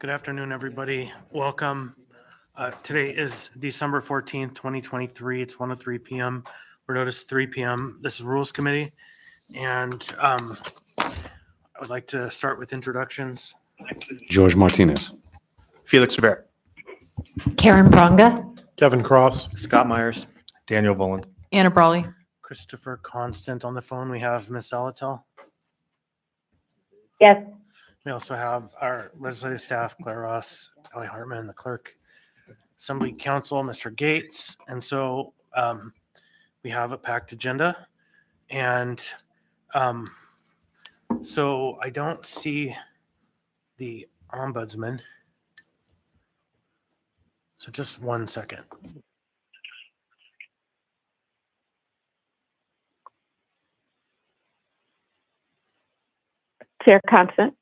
Good afternoon, everybody. Welcome. Today is December 14th, 2023. It's 1:03 p.m. We're noticed 3 p.m. This is Rules Committee. And I would like to start with introductions. George Martinez. Felix Rivera. Karen Pronga. Kevin Cross. Scott Myers. Daniel Boland. Anna Brawley. Christopher Constant on the phone. We have Ms. Salatel. Yes. We also have our legislative staff, Claire Ross, Kelly Hartman, the clerk, Assembly Council, Mr. Gates. And so we have a packed agenda. And so I don't see the ombudsman. So just 1 second. Chair Constant.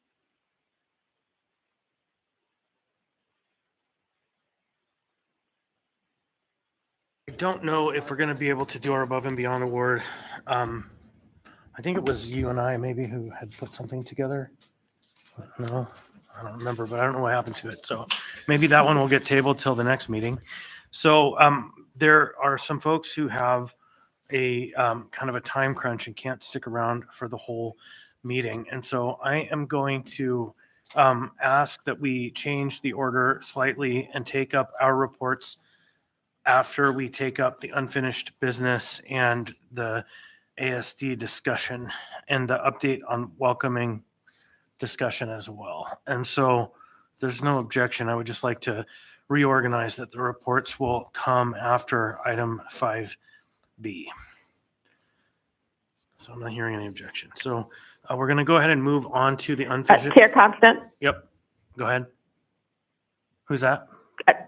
I don't know if we're going to be able to do our above and beyond award. I think it was you and I maybe who had put something together. No, I don't remember, but I don't know what happened to it. So maybe that one will get tabled till the next meeting. So there are some folks who have a kind of a time crunch and can't stick around for the whole meeting. And so I am going to ask that we change the order slightly and take up our reports after we take up the unfinished business and the ASD discussion and the update on welcoming discussion as well. And so if there's no objection, I would just like to reorganize that the reports will come after item 5B. So I'm not hearing any objection. So we're going to go ahead and move on to the unfinished. Chair Constant. Yep. Go ahead. Who's that?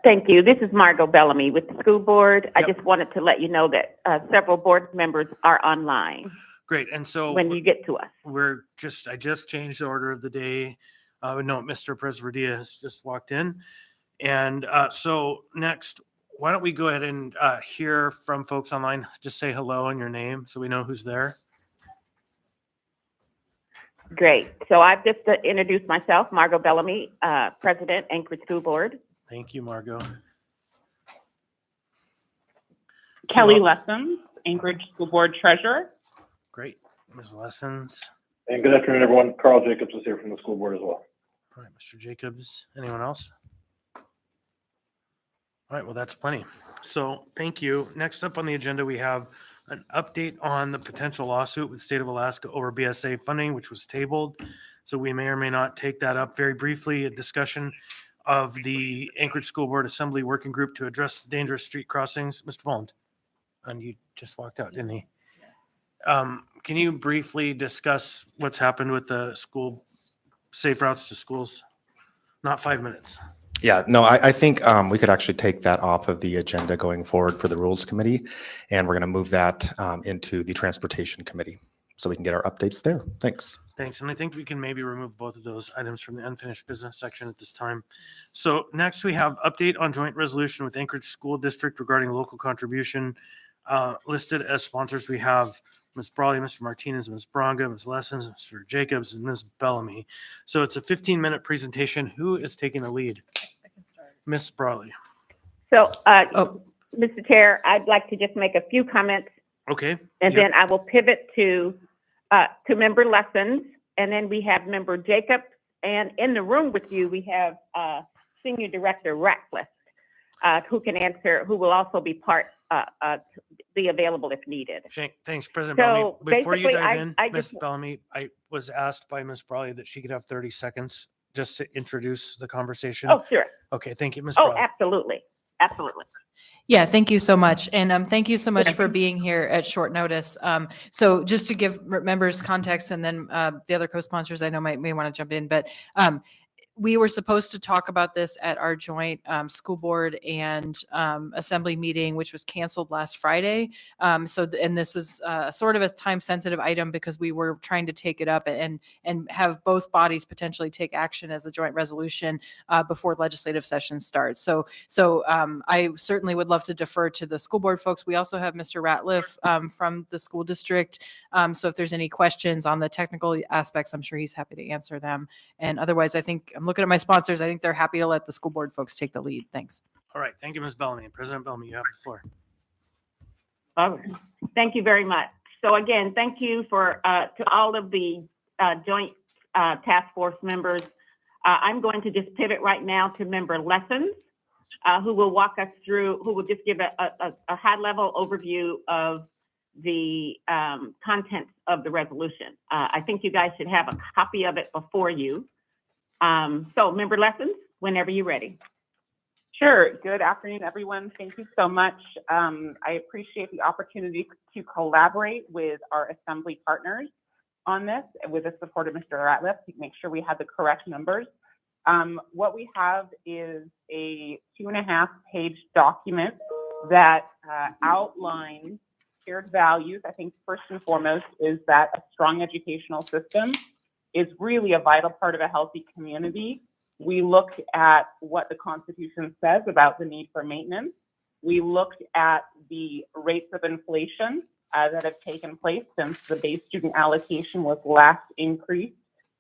Thank you. This is Margot Bellamy with the school board. Yep. I just wanted to let you know that several board members are online Great. And so when you get to us. I just changed the order of the day. No, Mr. Presverdia has just walked in. And so next, why don't we go ahead and hear from folks online? Just say hello and your name so we know who's there. Great. So I've just introduced myself, Margot Bellamy, President, Anchorage School Board. Thank you, Margot. Kelly Lessons, Anchorage School Board Treasurer. Great. Ms. Lessons. And good afternoon, everyone. Carl Jacobs is here from the school board as well. All right, Mr. Jacobs. Anyone else? All right, well, that's plenty. So thank you. Next up on the agenda, we have an update on the potential lawsuit with State of Alaska over BSA funding, which was tabled. So we may or may not take that up very briefly. A discussion of the Anchorage School Board Assembly Working Group to address dangerous street crossings. Mr. Voland, and you just walked out, didn't he? Can you briefly discuss what's happened with the school safe routes to schools? Not 5 minutes. Yeah, no, I think we could actually take that off of the agenda going forward for the Rules Committee, and we're going to move that into the Transportation Committee so we can get our updates there. Thanks. Thanks. And I think we can maybe remove both of those items from the unfinished business section at this time. So next we have update on joint resolution with Anchorage School District regarding local contribution. Listed as sponsors, we have Ms. Brawley, Mr. Martinez, Ms. Bronga, Ms. Lessons, Mr. Jacobs, and Ms. Bellamy. So it's a 15-minute presentation. Who is taking the lead? Ms. Brawley. So, Mr. Chair, I'd like to just make a few comments, Okay. and Yep. then I will pivot to Member Lessons, and then we have Member Jacobs, and in the room with you, we have Senior Director Ratcliffe, who will also be be available if needed. Thanks, President So, Bellamy. Before you basically, dive in, I Ms. just- Bellamy, I was asked by Ms. Brawley that she could have 30 seconds just to introduce the conversation. Oh, sure. Okay, thank you, Ms. Oh, Brawley. absolutely. Absolutely. Yeah, thank you so much. And thank you so much for being here at short notice. So just to give members context, and then the other co-sponsors I know may want to jump in, but we were supposed to talk about this at our joint school board and assembly meeting, which was canceled last Friday. And this was sort of a time-sensitive item because we were trying to take it up and have both bodies potentially take action as a joint resolution before legislative session starts. So I certainly would love to defer to the school board folks. We also have Mr. Ratliff from the school district. So if there's any questions on the technical aspects, I'm sure he's happy to answer them. And otherwise, I think I'm looking at my sponsors. I think they're happy to let the school board folks take the lead. Thanks. All right. Thank you, Ms. Bellamy. President Bellamy, you have the floor. Thank you very much. So again, thank you to all of the joint task force members. I'm going to just pivot right now to member Lessons, who will walk us through, who will just give a high-level overview of the contents of the resolution. I think you guys should have a copy of it before you. So member Lessons, whenever you're ready. Sure. Good afternoon, everyone. Thank you so much. I appreciate the opportunity to collaborate with our assembly partners on this, with the support of Mr. Ratliff, to make sure we have the correct numbers. What we have is a 2.5-page document that outlines shared values. I think first and foremost is that a strong educational system is really a vital part of a healthy community. We looked at what the Constitution says about the need for maintenance. We looked at the rates of inflation that have taken place since the base student allocation was last increased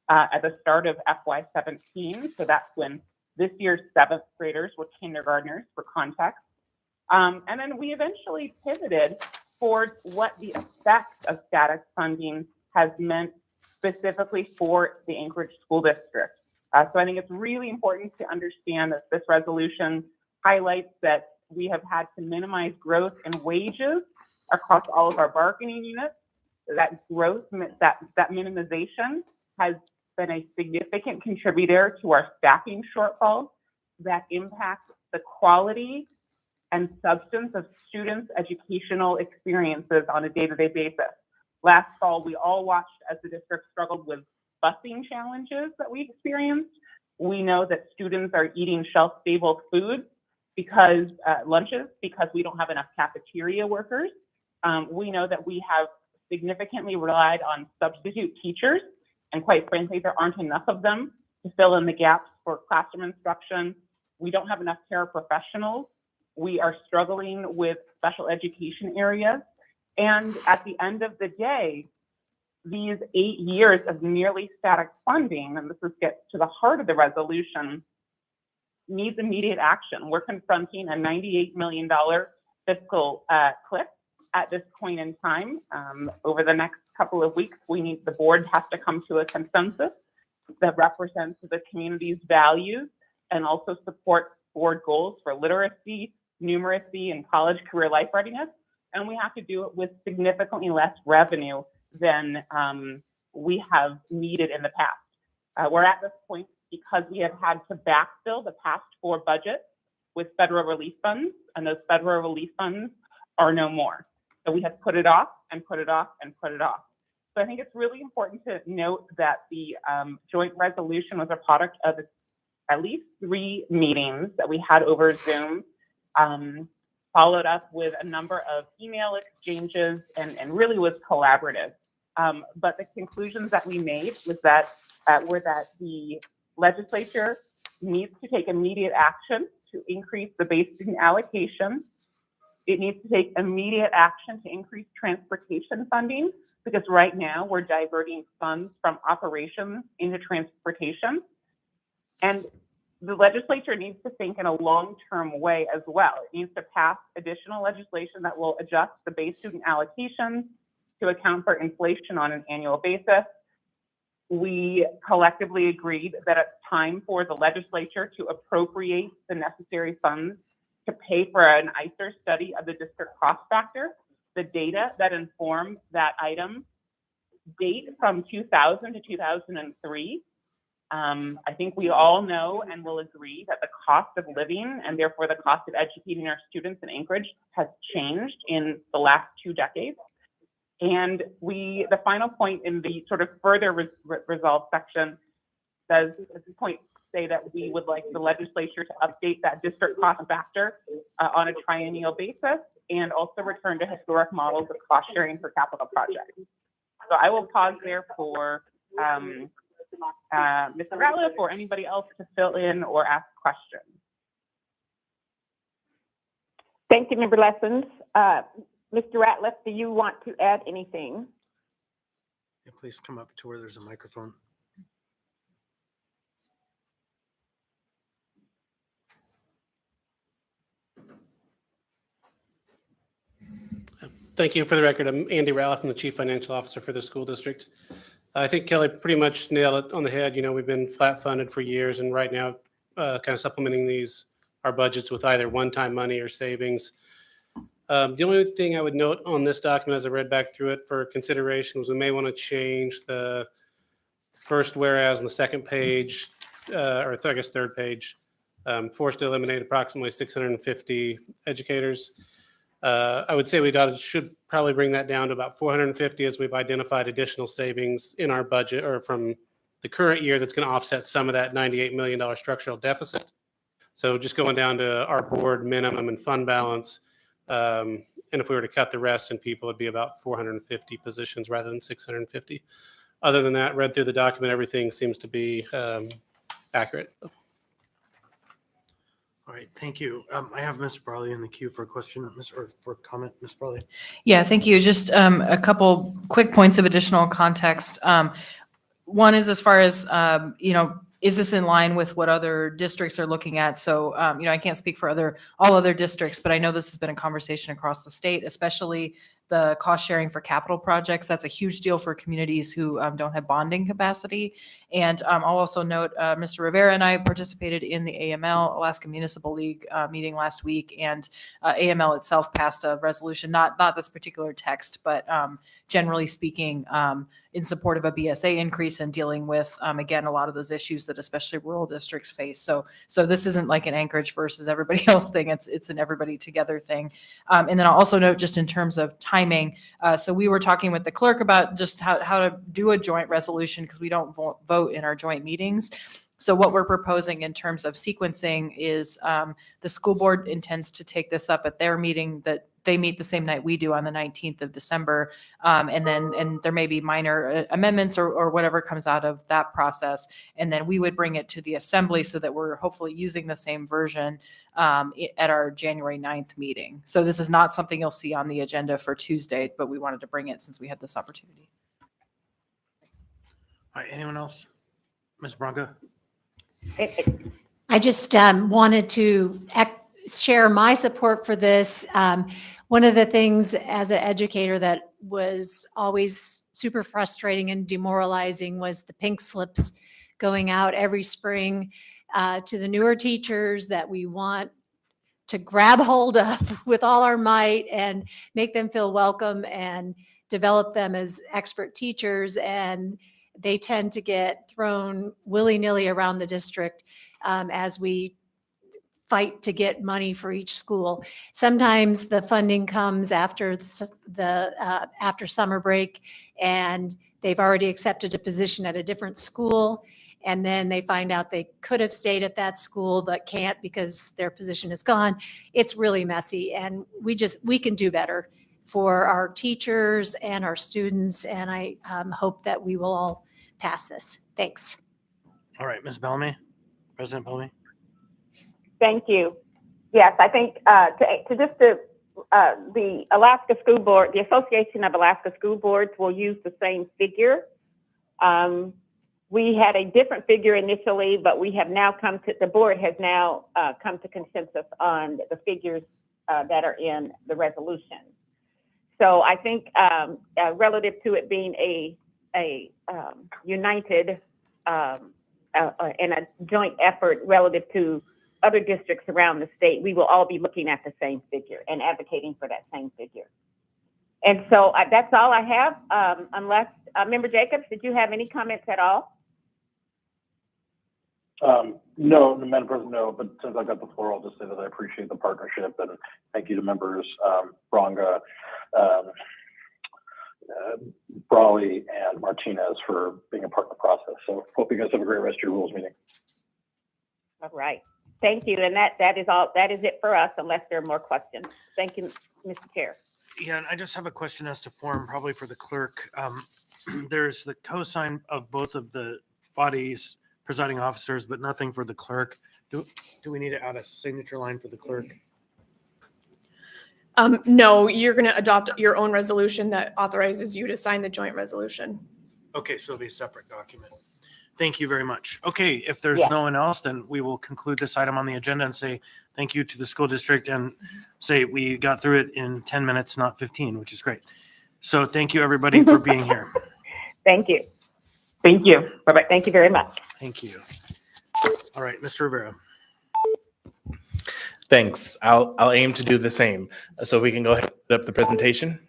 at the start of FY17. So that's when this year's 7th graders were kindergartners, for context. And then we eventually pivoted towards what the effects of static funding has meant specifically for the Anchorage School District. So I think it's really important to understand that this resolution highlights that we have had to minimize growth in wages across all of our bargaining units. That growth, that minimization has been a significant contributor to our staffing shortfall that impacts the quality and substance of students' educational experiences on a day-to-day basis. Last fall, we all watched as the district struggled with busing challenges that we experienced. We know that students are eating shelf-stable food because lunches because we don't have enough cafeteria workers. We know that we have significantly relied on substitute teachers, and quite frankly, there aren't enough of them to fill in the gaps for classroom instruction. We don't have enough paraprofessionals. We are struggling with special education areas. And at the end of the day, these 8 years of nearly static funding, and this gets to the heart of the resolution, needs immediate action. We're confronting a $98 million fiscal cliff at this point in time. Over the next couple of weeks, the board has to come to a consensus that represents the community's values and also support board goals for literacy, numeracy, and college career life readiness. And we have to do it with significantly less revenue than we have needed in the past. We're at this point because we have had to backfill the past 4 budgets with federal relief funds, and those federal relief funds are no more. So we have put it off and put it off and put it off. So I think it's really important to note that the joint resolution was a product of at least 3 meetings that we had over Zoom, followed up with a number of email exchanges, and really was collaborative. But the conclusions that we made was that were that the legislature needs to take immediate action to increase the base student allocation. It needs to take immediate action to increase transportation funding, because right now we're diverting funds from operations into transportation. And the legislature needs to think in a long-term way as well. It needs to pass additional legislation that will adjust the base student allocation to account for inflation on an annual basis. We collectively agreed that it's time for the legislature to appropriate the necessary funds to pay for an ICER study of the district cost factor. The data that inform that item date from 2000 to 2003. I think we all know and will agree that the cost of living and therefore the cost of educating our students in Anchorage has changed in the last 2 decades. And the final point in the sort of further resolve section does at this point say that we would like the legislature to update that district cost factor on a triennial basis and also return to historic models of cost sharing for capital projects. So I will pause there for Mr. Ratliff or anybody else to fill in or ask questions. Thank you, Member Lessons. Mr. Ratliff, do you want to add anything? Yeah, please come up to where there's a microphone. Thank you. For the record, I'm Andy Ralph. I'm the Chief Financial Officer for the school district. I think Kelly pretty much nailed it on the head. You know, we've been flat funded for years, and right now, kind of supplementing our budgets with either one-time money or savings. The only thing I would note on this document as I read back through it for consideration was we may want to change the first whereas on the second page, or I guess third page, forced to eliminate approximately 650 educators. I would say should probably bring that down to about 450 as we've identified additional savings in our budget or from the current year that's going to offset some of that $98 million structural deficit. So just going down to our board minimum and fund balance. And if we were to cut the rest in people, it'd be about 450 positions rather than 650. Other than that, read through the document, everything seems to be accurate. All right, thank you. I have Ms. Brawley in the queue for a question, or for comment, Ms. Brawley. Yeah, thank you. Just a couple quick points of additional context. One is as far as, is this in line with what other districts are looking at? So, I can't speak for all other districts, but I know this has been a conversation across the state, especially the cost sharing for capital projects. That's a huge deal for communities who don't have bonding capacity. And I'll also note, Mr. Rivera and I participated in the AML, Alaska Municipal League meeting last week, and AML itself passed a resolution, not this particular text, but generally speaking, in support of a BSA increase and dealing with, again, a lot of those issues that especially rural districts face. So this isn't like an Anchorage versus everybody else thing. It's an everybody together thing. And then I'll also note just in terms of timing. So we were talking with the clerk about just how to do a joint resolution because we don't vote in our joint meetings. So what we're proposing in terms of sequencing is the school board intends to take this up at their meeting that they meet the same night we do on the 19th of December. And there may be minor amendments or whatever comes out of that process. And then we would bring it to the assembly so that we're hopefully using the same version at our January 9th meeting. So this is not something you'll see on the agenda for Tuesday, but we wanted to bring it since we had this opportunity. All right, anyone else? Ms. Branca? I just wanted to share my support for this. One of the things as an educator that was always super frustrating and demoralizing was the pink slips going out every spring to the newer teachers that we want to grab hold of with all our might and make them feel welcome and develop them as expert teachers. And they tend to get thrown willy-nilly around the district as we fight to get money for each school. Sometimes the funding comes after after summer break, and they've already accepted a position at a different school, and then they find out they could have stayed at that school but can't because their position is gone. It's really messy, and we can do better for our teachers and our students, and I hope that we will all pass this. Thanks. All right, Ms. Bellamy, President Bellamy. Thank you. Yes, I think the Alaska School Board, the Association of Alaska School Boards will use the same figure. We had a different figure initially, but we have now the board has now come to consensus on the figures that are in the resolution. So I think relative to it being a united and a joint effort relative to other districts around the state, we will all be looking at the same figure and advocating for that same figure. And so that's all I have, unless, Member Jacobs, did you have any comments at all? No, Madam President, no, but since I've got the floor, I'll just say that I appreciate the partnership and thank you to members Bronga, Brawley, and Martinez for being a part of the process. So hope you guys have a great rest of your rules meeting. All right. Thank you. And that is all. That is it for us, unless there are more questions. Thank you, Mr. Chair. Yeah, and I just have a question as to form, probably for the clerk. There's the cosign of both of the bodies presiding officers, but nothing for the clerk. Do we need to add a signature line for the clerk? No, you're going to adopt your own resolution that authorizes you to sign the joint resolution. Okay, so it'll be a separate document. Thank you very much. Okay, if there's Yeah. no one else, then we will conclude this item on the agenda and say thank you to the school district and say we got through it in 10 minutes, not 15, which is great. So thank you, everybody, for being here. Thank you. Thank you. Bye-bye. Thank you very much. Thank you. All right, Mr. Rivera. Thanks. I'll aim to do the same. So we can go ahead and put up the presentation.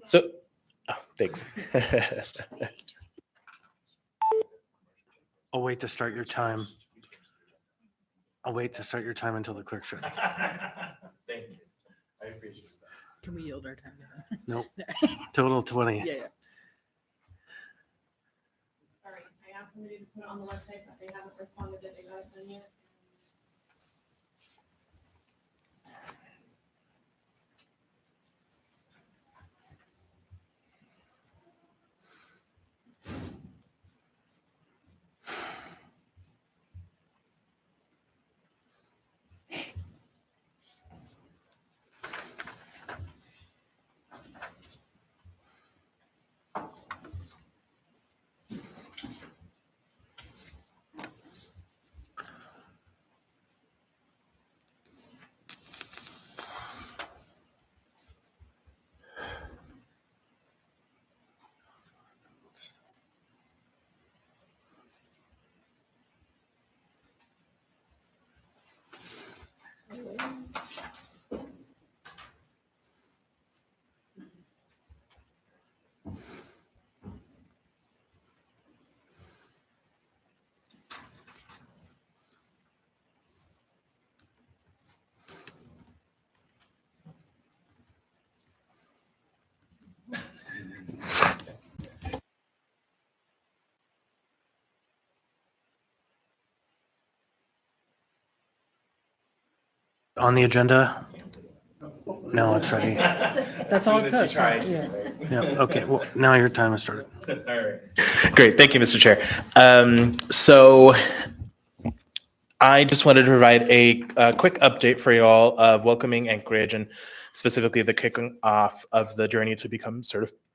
So, thanks. I'll wait to start your time. I'll wait to start your time until the clerk shows. Thank you. I appreciate that. Can we yield our time? Nope. Total 20. Yeah. All right, I asked somebody to put it on the website, but they haven't responded that they got it done yet. On the agenda? No, it's ready. That's all it says. Yeah, okay, well, now your time has started. All right. Great. Thank you, Mr. Chair. So I just wanted to provide a quick update for you all of welcoming Anchorage and specifically the kicking off of the journey to become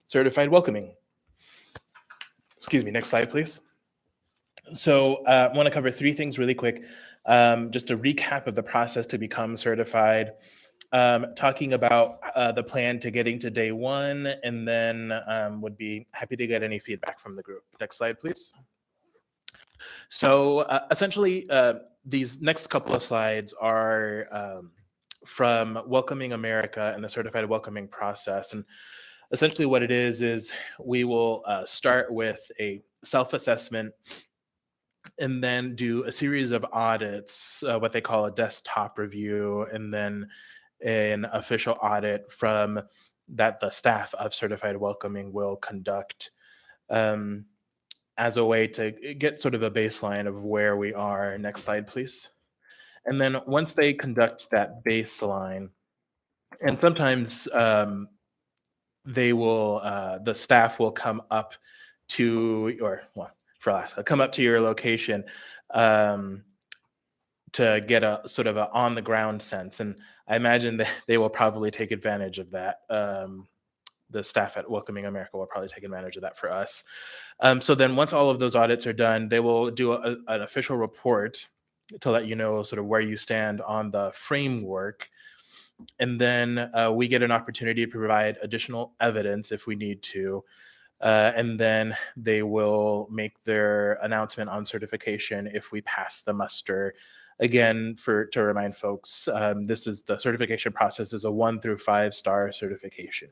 certified welcoming. Excuse me. Next slide, please. So I want to cover three things really quick. Just a recap of the process to become certified, talking about the plan to getting to day one, and then would be happy to get any feedback from the group. Next slide, please. So essentially, these next couple of slides are from Welcoming America and the certified welcoming process. And essentially what it is we will start with a self-assessment and then do a series of audits, what they call a desktop review, and then an official audit from that the staff of Certified Welcoming will conduct as a way to get sort of a baseline of where we are. Next slide, please. And then once they conduct that baseline, and sometimes they will, the staff will come up to, or well, for Alaska, come up to your location to get a sort of a on the ground sense. And I imagine that they will probably take advantage of that. The staff at Welcoming America will probably take advantage of that for us. So then once all of those audits are done, they will do an official report to let you know sort of where you stand on the framework. And then we get an opportunity to provide additional evidence if we need to. And then they will make their announcement on certification if we pass the muster. Again, to remind folks, this is the certification process is a 1 through 5 star certification.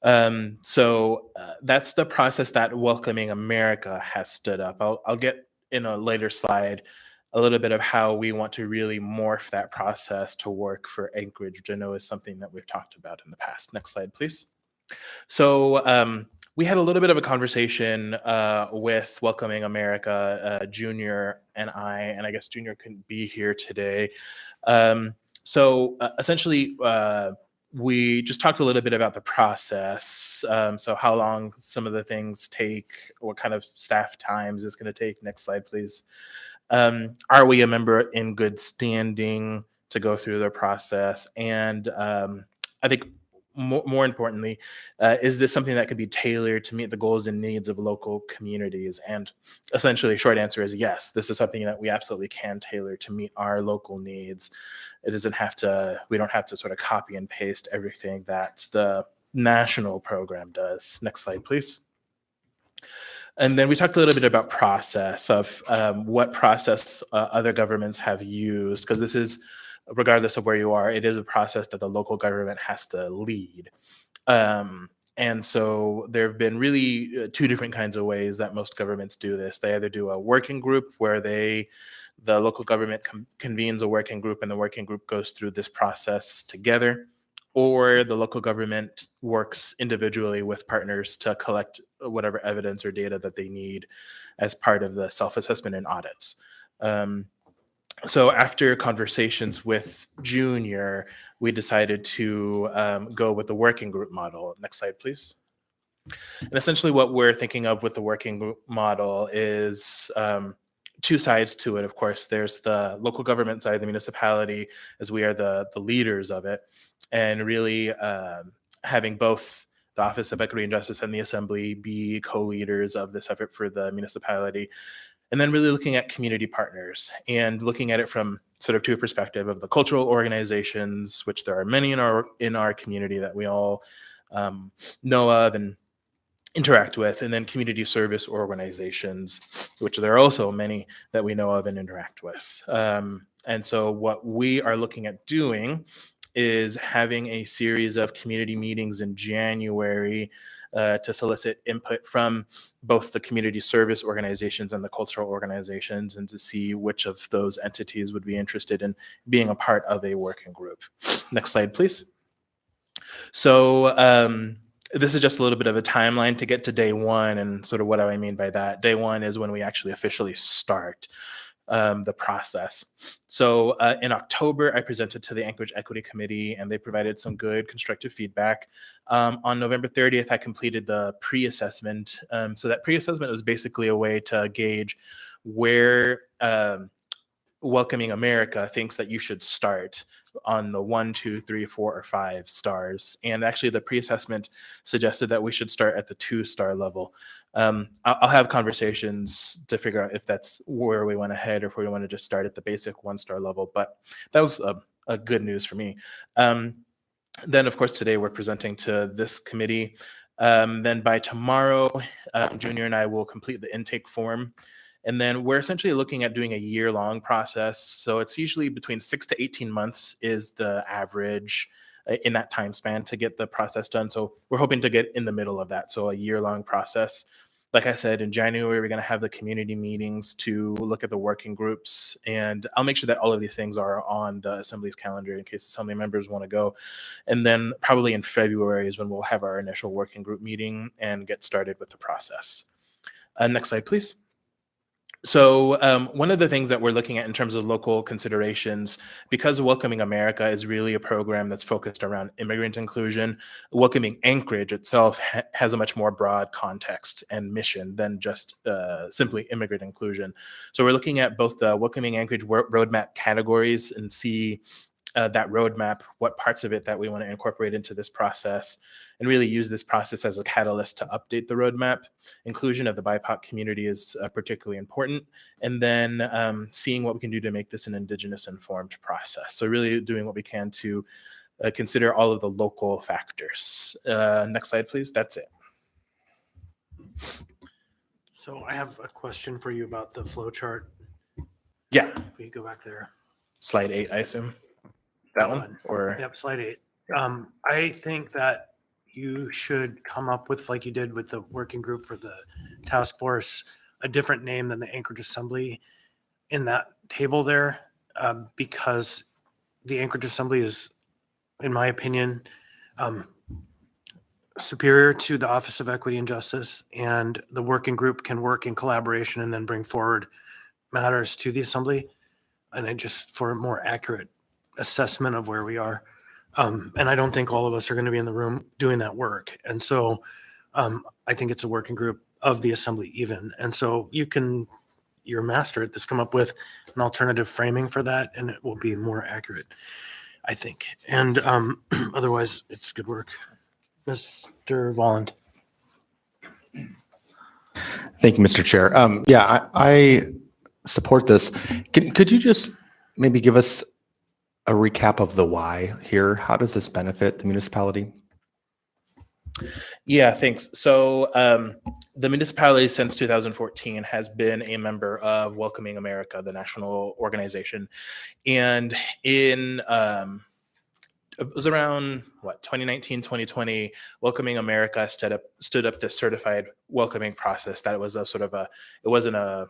So that's the process that Welcoming America has stood up. I'll get in a later slide a little bit of how we want to really morph that process to work for Anchorage, which I know is something that we've talked about in the past. Next slide, please. So we had a little bit of a conversation with Welcoming America, Junior and I guess Junior couldn't be here today. So essentially, we just talked a little bit about the process. So how long some of the things take, what kind of staff times it's going to take. Next slide, please. Are we a member in good standing to go through the process? And I think more importantly, is this something that could be tailored to meet the goals and needs of local communities? And essentially, short answer is yes. This is something that we absolutely can tailor to meet our local needs. It doesn't have to. We don't have to sort of copy and paste everything that the national program does. Next slide, please. And then we talked a little bit about process of what process other governments have used, because this is, regardless of where you are, it is a process that the local government has to lead. And so there have been really two different kinds of ways that most governments do this. They either do a working group where the local government convenes a working group and the working group goes through this process together, or the local government works individually with partners to collect whatever evidence or data that they need as part of the self-assessment and audits. So after conversations with Junior, we decided to go with the working group model. Next slide, please. And essentially what we're thinking of with the working group model is two sides to it. Of course, there's the local government side, the municipality, as we are the leaders of it, and really having both the Office of Equity and Justice and the Assembly be co-leaders of this effort for the municipality. And then really looking at community partners and looking at it from sort of two perspective of the cultural organizations, which there are many in our community that we all know of and interact with, and then community service organizations, which there are also many that we know of and interact with. And so what we are looking at doing is having a series of community meetings in January to solicit input from both the community service organizations and the cultural organizations, and to see which of those entities would be interested in being a part of a working group. Next slide, please. So this is just a little bit of a timeline to get to day one, and sort of what do I mean by that. Day one is when we actually officially start the process. So in October, I presented to the Anchorage Equity Committee, and they provided some good constructive feedback. On November 30th, I completed the pre-assessment. So that pre-assessment was basically a way to gauge where Welcoming America thinks that you should start on the 1, 2, 3, 4, or 5 stars. And actually the pre-assessment suggested that we should start at the 2-star level. I'll have conversations to figure out if that's where we want to head, or if we want to just start at the basic 1-star level, but that was a good news for me. Then of course, today we're presenting to this committee. Then by tomorrow, Junior and I will complete the intake form. And then we're essentially looking at doing a year-long process. So it's usually between 6 to 18 months is the average in that time span to get the process done. So we're hoping to get in the middle of that. So a year-long process. Like I said, in January, we're going to have the community meetings to look at the working groups. And I'll make sure that all of these things are on the Assembly's calendar in case Assembly members want to go. And then probably in February is when we'll have our initial working group meeting and get started with the process. Next slide, please. So one of the things that we're looking at in terms of local considerations, because Welcoming America is really a program that's focused around immigrant inclusion, Welcoming Anchorage itself has a much more broad context and mission than just simply immigrant inclusion. So we're looking at both the Welcoming Anchorage roadmap categories and see that roadmap, what parts of it that we want to incorporate into this process, and really use this process as a catalyst to update the roadmap. Inclusion of the BIPOC community is particularly important. And then seeing what we can do to make this an Indigenous informed process. So really doing what we can to consider all of the local factors. Next slide, please. That's it. So I have a question for you about the flow chart. Yeah. We go back there. Slide 8, I assume. That one? Or Yep, slide 8. I think that you should come up with, like you did with the working group for the task force, a different name than the Anchorage Assembly in that table there, because the Anchorage Assembly is, in my opinion, superior to the Office of Equity and Justice, and the working group can work in collaboration and then bring forward matters to the Assembly, and I just for a more accurate assessment of where we are. And I don't think all of us are going to be in the room doing that work. And so I think it's a working group of the Assembly even. And so you're a master at this, come up with an alternative framing for that, and it will be more accurate. I think. And otherwise, it's good work. Mr. Volland. Thank you, Mr. Chair. Yeah, I support this. Could you just maybe give us a recap of the why here? How does this benefit the municipality? Yeah, thanks. So the municipality since 2014 has been a member of Welcoming America, the national organization. And in it was around 2019, 2020, Welcoming America stood up this certified welcoming process that it was a sort of it wasn't a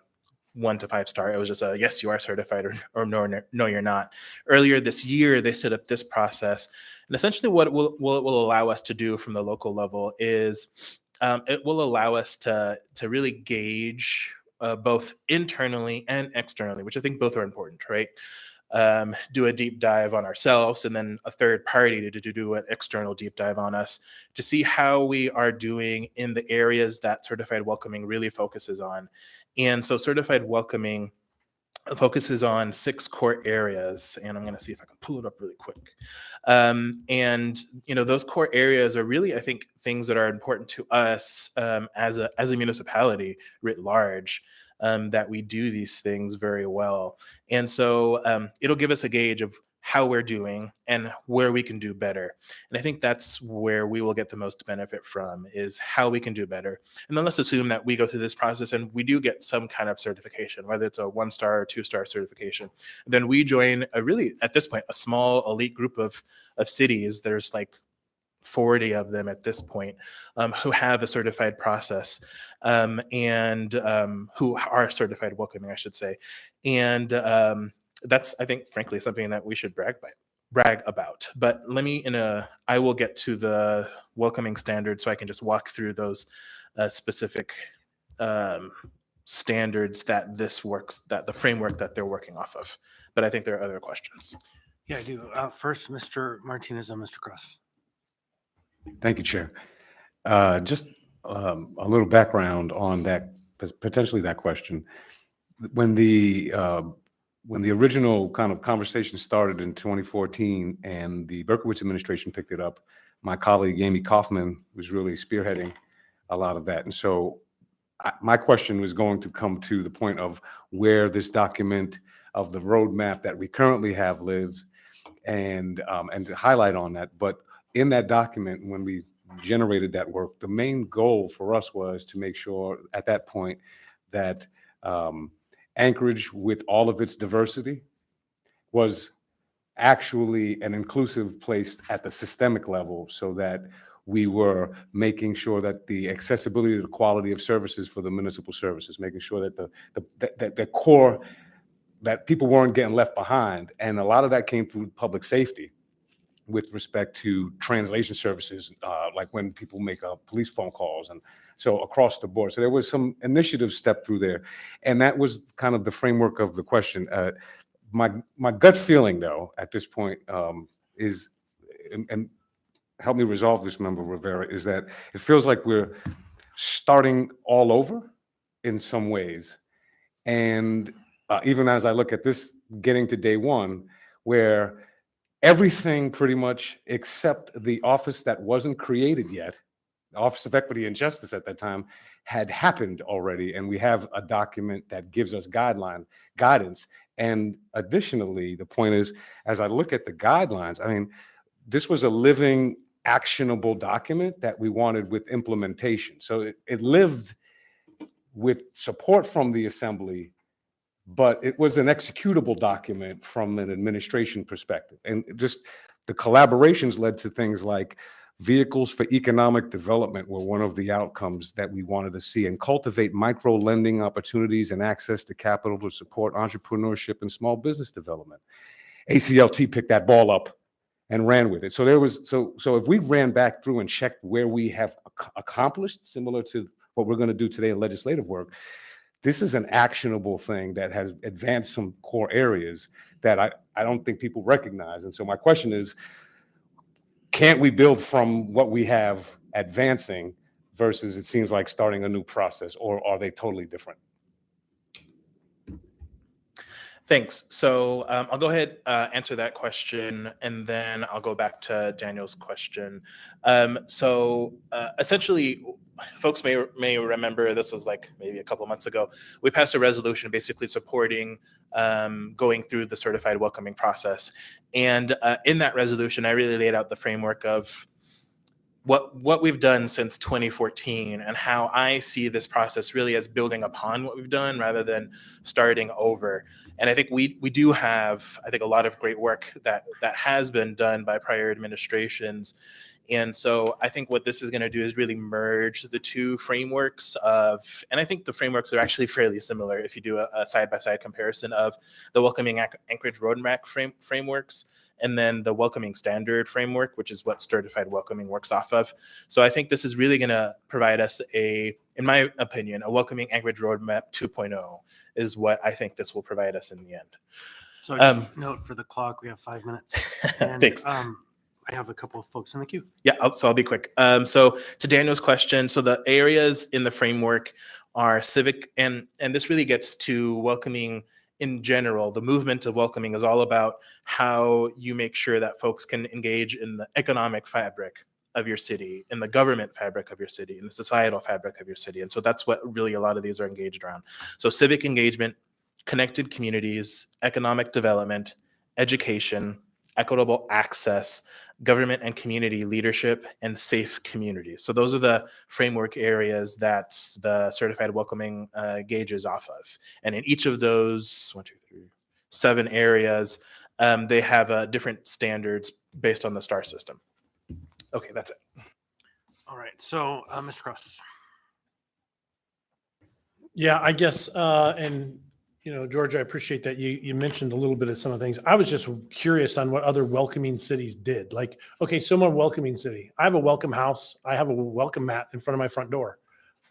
1 to 5 star. It was just a yes, you are certified, or no, you're not. Earlier this year, they set up this process, and essentially what it will allow us to do from the local level is it will allow us to really gauge both internally and externally, which I think both are important, right? Do a deep dive on ourselves, and then a third party to do an external deep dive on us to see how we are doing in the areas that certified welcoming really focuses on. And so certified welcoming focuses on 6 core areas, and I'm going to see if I can pull it up really quick. And those core areas are really, I think, things that are important to us as a municipality writ large. That we do these things very well. And so it'll give us a gauge of how we're doing and where we can do better. And I think that's where we will get the most benefit from, is how we can do better. And then let's assume that we go through this process and we do get some kind of certification, whether it's a 1-star or 2-star certification. Then we join at this point, a small elite group of cities. There's like 40 of them at this point who have a certified process and who are certified welcoming, I should say. And that's, I think, frankly, something that we should brag about. But I will get to the welcoming standards so I can just walk through those specific standards that the framework that they're working off of. But I think there are other questions. Yeah, I do. First, Mr. Martinez and Mr. Cross. Thank you, Chair. Just a little background on that, potentially that question. When the original kind of conversation started in 2014 and the Berkowitz administration picked it up, my colleague Amy Kaufman was really spearheading a lot of that. And so my question was going to come to the point of where this document of the roadmap that we currently have lives, and to highlight on that. But in that document, when we generated that work, the main goal for us was to make sure at that point that Anchorage, with all of its diversity, was actually an inclusive place at the systemic level, so that we were making sure that the accessibility to the quality of services for the municipal services, making sure that the core, that people weren't getting left behind. And a lot of that came through public safety, with respect to translation services, like when people make police phone calls, and so across the board. So there was some initiative step through there, and that was kind of the framework of the question. My gut feeling, though, at this point is, and help me resolve this, Member Rivera, is that it feels like we're starting all over in some ways. And even as I look at this, getting to day one, where everything pretty much except the office that wasn't created yet, the Office of Equity and Justice at that time, had happened already. And we have a document that gives us guidance. And additionally, the point is, as I look at the guidelines, I mean, this was a living, actionable document that we wanted with implementation. So it lived with support from the Assembly, but it was an executable document from an administration perspective. And just the collaborations led to things like vehicles for economic development were one of the outcomes that we wanted to see, and cultivate micro lending opportunities and access to capital to support entrepreneurship and small business development. ACLT picked that ball up and ran with it. So if we ran back through and checked where we have accomplished, similar to what we're going to do today in legislative work, this is an actionable thing that has advanced some core areas that I don't think people recognize. And so my question is, can't we build from what we have advancing versus it seems like starting a new process, or are they totally different? Thanks. So I'll go ahead answer that question, and then I'll go back to Daniel's question. Essentially, folks may remember this was like maybe a couple months ago. We passed a resolution basically supporting going through the certified welcoming process, and in that resolution, I really laid out the framework of what we've done since 2014 and how I see this process really as building upon what we've done rather than starting over. And I think we do have, I think, a lot of great work that has been done by prior administrations. And so I think what this is going to do is really merge the two frameworks of, and I think the frameworks are actually fairly similar if you do a side-by-side comparison of the Welcoming Anchorage Roadmap frameworks and then the Welcoming Standard framework, which is what Certified Welcoming works off of. So I think this is really going to provide us in my opinion, a Welcoming Anchorage Roadmap 2.0 is what I think this will provide us in the end. So just note for the clock, we have 5 minutes. And, Thanks. I have a couple of folks in the queue. Yeah, so I'll be quick. So to Daniel's question, so the areas in the framework are civic, and this really gets to welcoming in general. The movement of welcoming is all about how you make sure that folks can engage in the economic fabric of your city, in the government fabric of your city, in the societal fabric of your city. And so that's what really a lot of these are engaged around. So civic engagement, connected communities, economic development, education, equitable access, government and community leadership, and safe communities. So those are the framework areas that the certified welcoming gauges off of. And in each of those 7 areas, they have different standards based on the STAR system. Okay, that's it. All right. So, Mr. Cross. Yeah, I guess, and George, I appreciate that you mentioned a little bit of some of the things. I was just curious on what other welcoming cities did. Like, okay, so I'm a welcoming city. I have a welcome house. I have a welcome mat in front of my front door.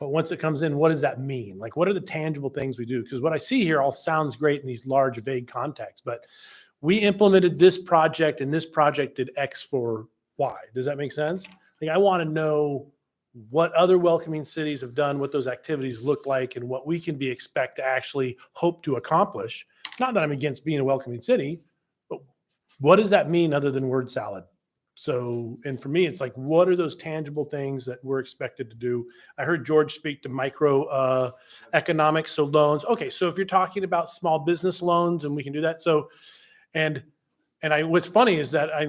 But once it comes in, what does that mean? Like, what are the tangible things we do? Because what I see here all sounds great in these large, vague contexts, but we implemented this project and this project did X for Y. Does that make sense? Like, I want to know what other welcoming cities have done, what those activities look like, and what we can expect to actually hope to accomplish. Not that I'm against being a welcoming city, but what does that mean other than word salad? So, and for me, it's like, what are those tangible things that we're expected to do? I heard George speak to micro economics, so loans. Okay, so if you're talking about small business loans, and we can do that. So, what's funny is that I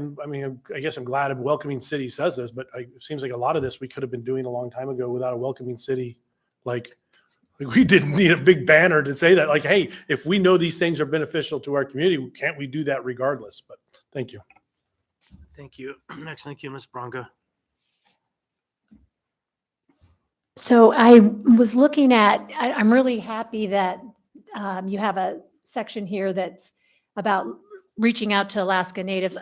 guess I'm glad a welcoming city says this, but it seems like a lot of this we could have been doing a long time ago without a welcoming city. Like we didn't need a big banner to say that. Like, hey, if we know these things are beneficial to our community, can't we do that regardless? But thank you. Thank you. Next, thank you, Ms. Bronca. So I was looking at, I'm really happy that you have a section here that's about reaching out to Alaska Natives.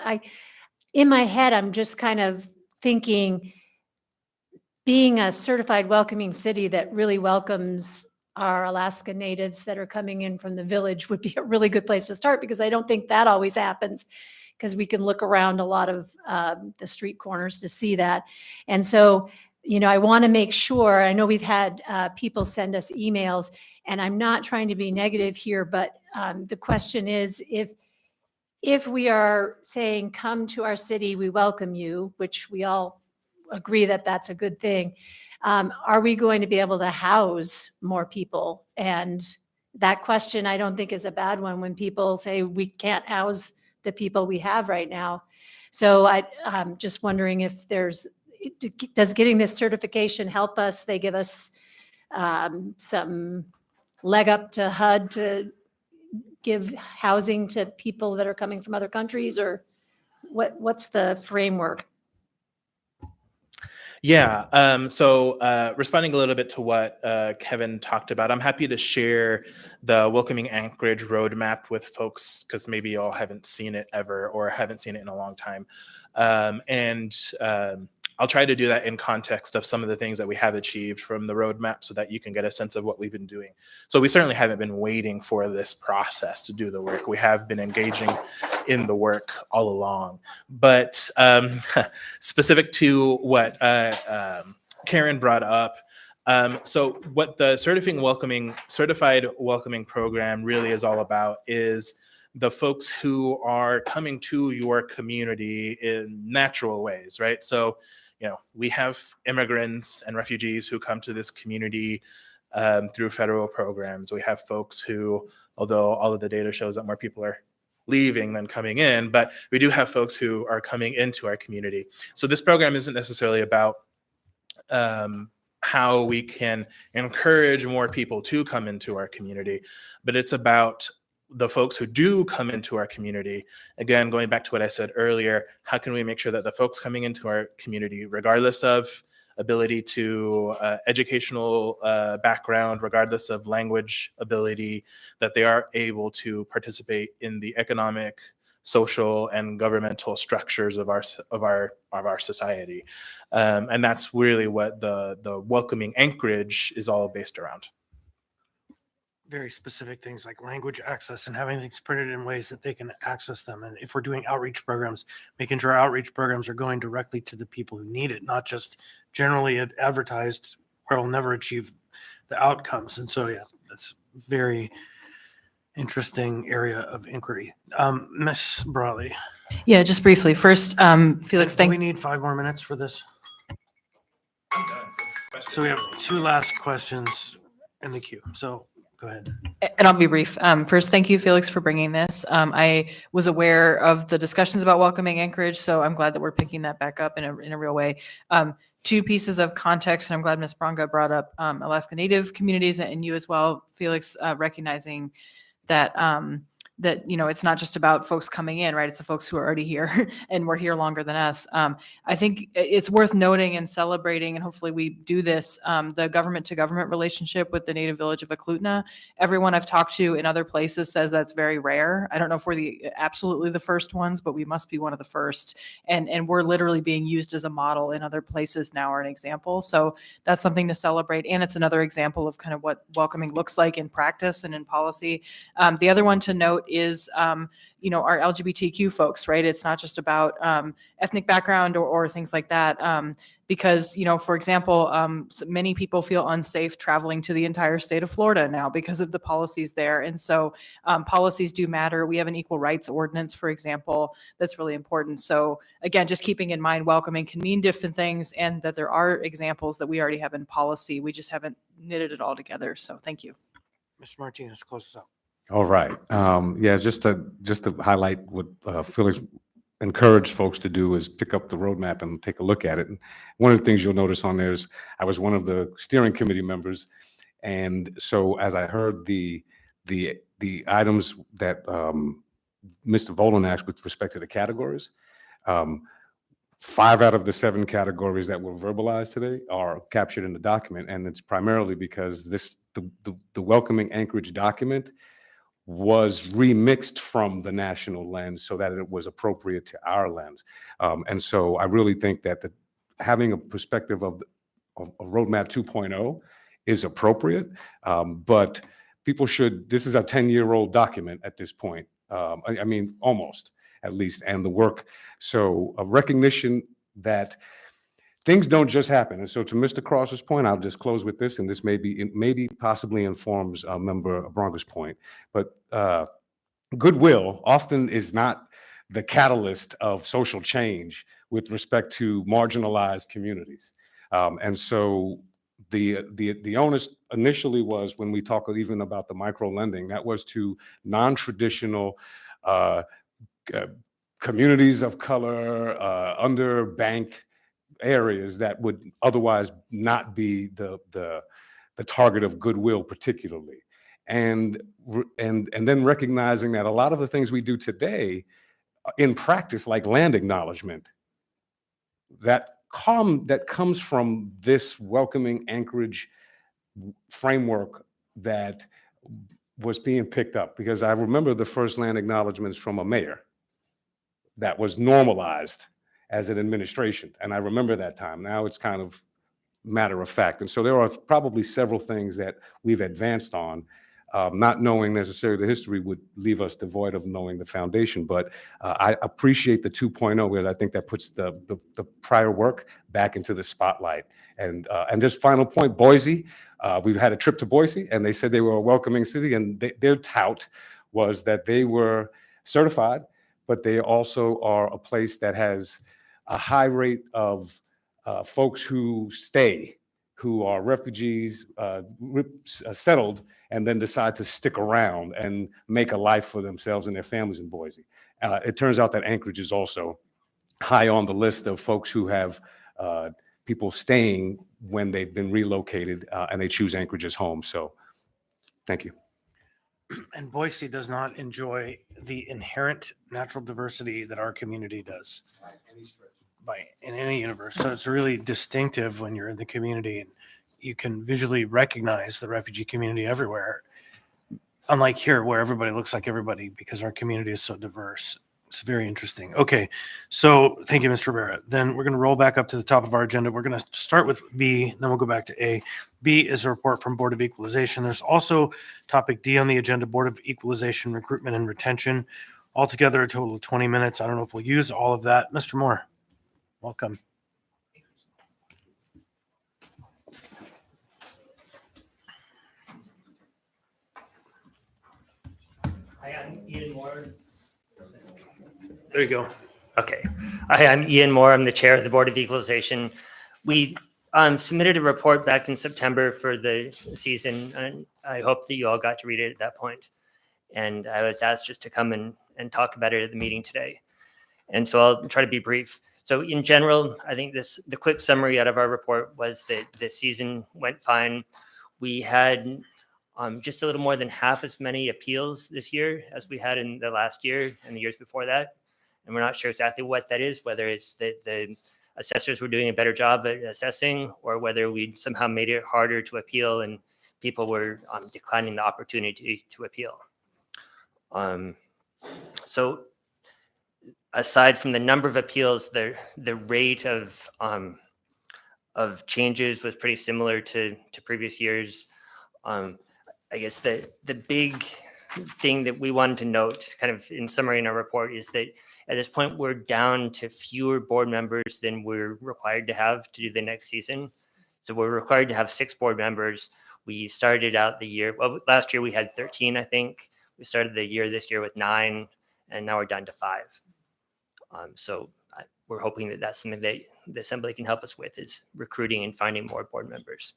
In my head, I'm just kind of thinking being a certified welcoming city that really welcomes our Alaska Natives that are coming in from the village would be a really good place to start, because I don't think that always happens, because we can look around a lot of the street corners to see that. And so, I want to make sure, I know we've had people send us emails, and I'm not trying to be negative here, but the question is, if we are saying, come to our city, we welcome you, which we all agree that that's a good thing, are we going to be able to house more people? And that question, I don't think, is a bad one when people say we can't house the people we have right now. So I'm just wondering if does getting this certification help us? They give us some leg up to HUD to give housing to people that are coming from other countries, or what's the framework? Yeah. So responding a little bit to what Kevin talked about, I'm happy to share the Welcoming Anchorage Roadmap with folks, because maybe y'all haven't seen it ever or haven't seen it in a long time. I'll try to do that in context of some of the things that we have achieved from the roadmap so that you can get a sense of what we've been doing. So we certainly haven't been waiting for this process to do the work. We have been engaging in the work all along. But specific to what Karen brought up, So what the certified welcoming program really is all about is the folks who are coming to your community in natural ways, right? So, we have immigrants and refugees who come to this community through federal programs. We have folks who, although all of the data shows that more people are leaving than coming in, but we do have folks who are coming into our community. So this program isn't necessarily about how we can encourage more people to come into our community, but it's about the folks who do come into our community. Again, going back to what I said earlier, how can we make sure that the folks coming into our community, regardless of ability to educational background, regardless of language ability, that they are able to participate in the economic, social, and governmental structures of our society, and that's really what the welcoming Anchorage is all based around. Very specific things like language access and having things printed in ways that they can access them. And if we're doing outreach programs, making sure outreach programs are going directly to the people who need it, not just generally advertised where we'll never achieve the outcomes. And so, yeah, that's very interesting area of inquiry. Ms. Brawley. Yeah, just briefly. First, Felix, Do we need 5 more minutes for this? So we have 2 last questions in the queue. So go ahead. And I'll be brief. First, thank you, Felix, for bringing this. I was aware of the discussions about welcoming Anchorage, so I'm glad that we're picking that back up in a real way. 2 pieces of context, and I'm glad Ms. Bronga brought up Alaska Native communities and you as well, Felix, recognizing that that, it's not just about folks coming in, right? It's the folks who are already here and were here longer than us. I think it's worth noting and celebrating, and hopefully we do this, the government to government relationship with the native village of Eklutna. Everyone I've talked to in other places says that's very rare. I don't know if we're absolutely the first ones, but we must be one of the first. And we're literally being used as a model in other places now, or an example. So that's something to celebrate. And it's another example of kind of what welcoming looks like in practice and in policy. The other one to note is, our LGBTQ folks, right? It's not just about ethnic background or things like that. Because, for example, many people feel unsafe traveling to the entire state of Florida now because of the policies there. And so policies do matter. We have an equal rights ordinance, for example, that's really important. So again, just keeping in mind, welcoming can mean different things, and that there are examples that we already have in policy. We just haven't knitted it all together. So thank you. Mr. Martinez, close us out. All right. Yeah, just to highlight what Felix encouraged folks to do is pick up the roadmap and take a look at it. And one of the things you'll notice on there is I was one of the steering committee members, and so as I heard the items that Mr. Volan asked with respect to the categories, 5 out of the 7 categories that were verbalized today are captured in the document, and it's primarily because the welcoming Anchorage document was remixed from the national lens so that it was appropriate to our lens. And so I really think that having a perspective of a Roadmap 2.0 is appropriate, but people this is a 10-year-old document at this point. I mean, almost, at least, and the work. So a recognition that things don't just happen. And so to Mr. Cross's point, I'll just close with this, and this maybe possibly informs Member Bronga's point, but goodwill often is not the catalyst of social change with respect to marginalized communities. And so the onus initially was, when we talk even about the micro lending, that was to non-traditional communities of color, underbanked areas that would otherwise not be the target of goodwill particularly. And then recognizing that a lot of the things we do today in practice, like land acknowledgement, that comes from this welcoming Anchorage framework that was being picked up. Because I remember the first land acknowledgements from a mayor that was normalized as an administration. And I remember that time. Now it's kind of matter of fact. And so there are probably several things that we've advanced on Not knowing necessarily the history would leave us devoid of knowing the foundation, but I appreciate the 2.0, where I think that puts the prior work back into the spotlight. And just final point, Boise, we've had a trip to Boise, and they said they were a welcoming city, and their tout was that they were certified, but they also are a place that has a high rate of folks who stay, who are refugees, settled, and then decide to stick around and make a life for themselves and their families in Boise. It turns out that Anchorage is also high on the list of folks who have people staying when they've been relocated and they choose Anchorage as home. So thank you. And Boise does not enjoy the inherent natural diversity that our community does in any universe. So it's really distinctive when you're in the community and you can visually recognize the refugee community everywhere. Unlike here, where everybody looks like everybody because our community is so diverse. It's very interesting. Okay, so thank you, Mr. Rivera. Then we're going to roll back up to the top of our agenda. We're going to start with B, then we'll go back to A. B is a report from Board of Equalization. There's also topic D on the agenda, Board of Equalization, Recruitment and Retention. Altogether, a total of 20 minutes. I don't know if we'll use all of that. Mr. Moore, welcome. Hi, I'm Ian Moore. There you go. Okay. Hi, I'm Ian Moore. I'm the chair of the Board of Equalization. We submitted a report back in September for the season, and I hope that you all got to read it at that point. And I was asked just to come and talk about it at the meeting today. And so I'll try to be brief. So in general, I think the quick summary out of our report was that the season went fine. We had just a little more than half as many appeals this year as we had in the last year and the years before that. And we're not sure exactly what that is, whether it's that the assessors were doing a better job at assessing or whether we somehow made it harder to appeal and people were declining the opportunity to appeal. So aside from the number of appeals, the rate of changes was pretty similar to previous years. I guess the big thing that we wanted to note, kind of in summary in our report, is that at this point we're down to fewer board members than we're required to have to do the next season. So we're required to have 6 board members. We started out the year, well, last year we had 13, I think. We started the year this year with 9, and now we're down to 5. So we're hoping that that's something that the Assembly can help us with, is recruiting and finding more board members.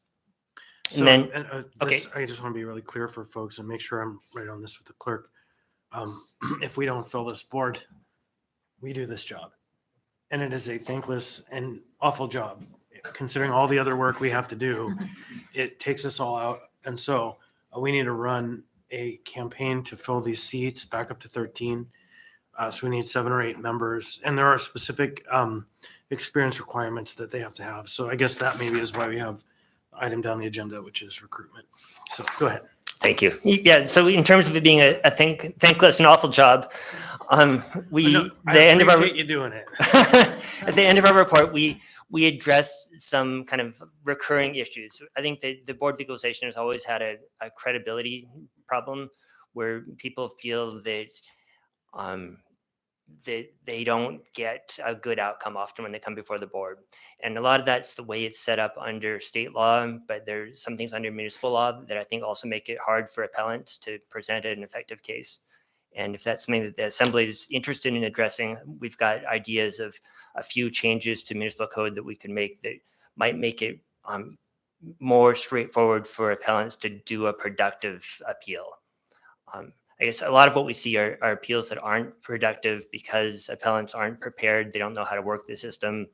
So, And then, okay. I just want to be really clear for folks and make sure I'm right on this with the clerk. If we don't fill this board, we do this job. And it is a thankless and awful job. Considering all the other work we have to do, it takes us all out. And so we need to run a campaign to fill these seats back up to 13. So we need 7 or 8 members. And there are specific experience requirements that they have to have. So I guess that maybe is why we have item down the agenda, which is recruitment. So go ahead. Thank you. Yeah. So in terms of it being a thankless and awful job, I appreciate you doing it. At the end of our report, we addressed some kind of recurring issues. I think that the Board of Equalization has always had a credibility problem where people feel that that they don't get a good outcome often when they come before the board. And a lot of that's the way it's set up under state law, but there's some things under municipal law that I think also make it hard for appellants to present an effective case. And if that's something that the Assembly is interested in addressing, we've got ideas of a few changes to municipal code that we can make that might make it more straightforward for appellants to do a productive appeal. I guess a lot of what we see are appeals that aren't productive because appellants aren't prepared, they don't know how to work the system,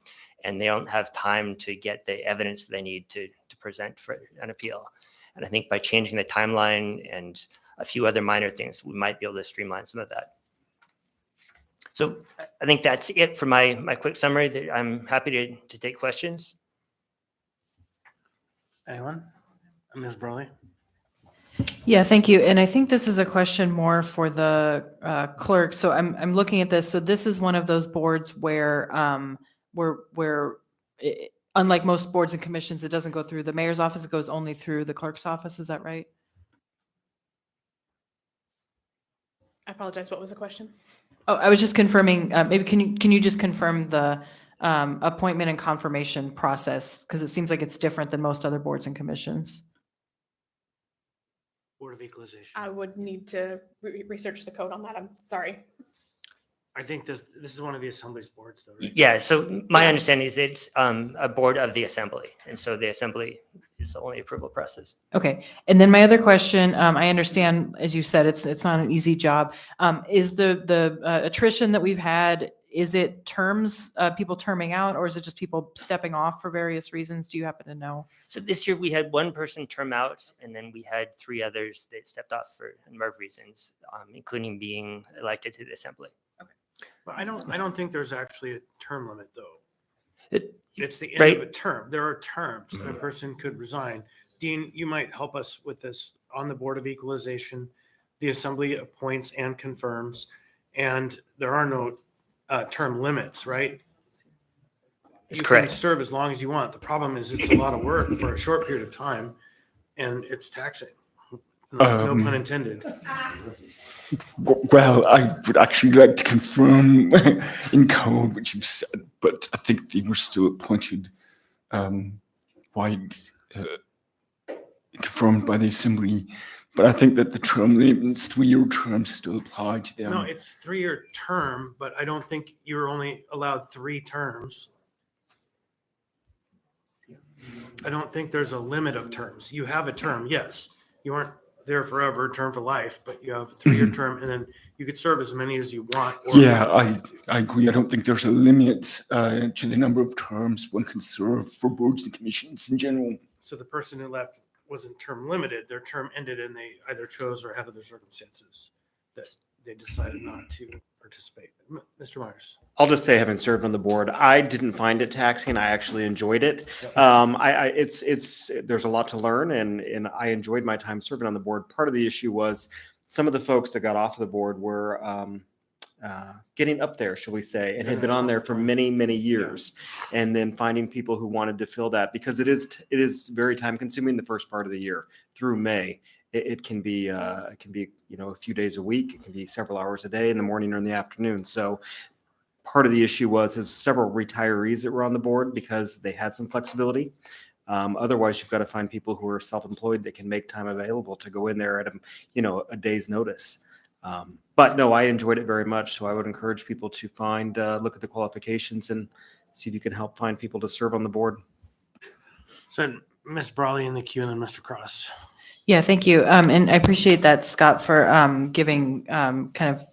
and they don't have time to get the evidence they need to present for an appeal. And I think by changing the timeline and a few other minor things, we might be able to streamline some of that. So I think that's it for my quick summary. I'm happy to take questions. Anyone? Ms. Brawley? Yeah, thank you. And I think this is a question more for the clerk. So I'm looking at this. So this is one of those boards where unlike most boards and commissions, it doesn't go through the mayor's office. It goes only through the clerk's office. Is that right? I apologize. What was the question? Oh, I was just confirming, maybe can you just confirm the appointment and confirmation process? Because it seems like it's different than most other boards and commissions. Board of Equalization. I would need to research the code on that. I'm sorry. I think this is one of the Assembly's boards, though, right? Yeah, so my understanding is it's a board of the assembly. And so the assembly is the only approval process. Okay, and then my other question, I understand, as you said, it's not an easy job. Is the attrition that we've had, is it terms, people terming out, or is it just people stepping off for various reasons? Do you happen to know? So this year we had one person term out, and then we had 3 others that stepped off for a number of reasons, including being elected to the assembly. But I don't think there's actually a term limit, though. It's the end right. of a term. There are terms, and a person could resign. Dean, you might help us with this. On the Board of Equalization, the Assembly appoints and confirms, and there are no term limits, right? That's You correct. can serve as long as you want. The problem is it's a lot of work for a short period of time, and it's taxing. No pun intended. Well, I would actually like to confirm in code what you've said, but I think they were still appointed confirmed by the Assembly. But I think that the term limits, 3-year terms, still apply to them. No, it's 3-year term, but I don't think you're only allowed 3 terms. I don't think there's a limit of terms. You have a term, yes. You aren't there forever, term for life, but you have a 3-year term, and then you could serve as many as you want. Yeah, I agree. I don't think there's a limit to the number of terms one can serve for boards and commissions in general. So the person who left wasn't term limited. Their term ended, and they either chose or had other circumstances that they decided not to participate. Mr. Myers. I'll just say, having served on the board, I didn't find it taxing. I actually enjoyed it. There's a lot to learn, and I enjoyed my time serving on the board. Part of the issue was some of the folks that got off of the board were getting up there, shall we say, and had been on there for many, many years, and then finding people who wanted to fill that, because it is very time consuming the first part of the year through May. It can be a few days a week. It can be several hours a day in the morning or in the afternoon. So part of the issue was several retirees that were on the board because they had some flexibility. Otherwise, you've got to find people who are self-employed that can make time available to go in there at a day's notice. But no, I enjoyed it very much. So I would encourage people to look at the qualifications and see if you can help find people to serve on the board. So Ms. Brawley in the queue, and then Mr. Cross. Yeah, thank you. And I appreciate that, Scott, for giving kind of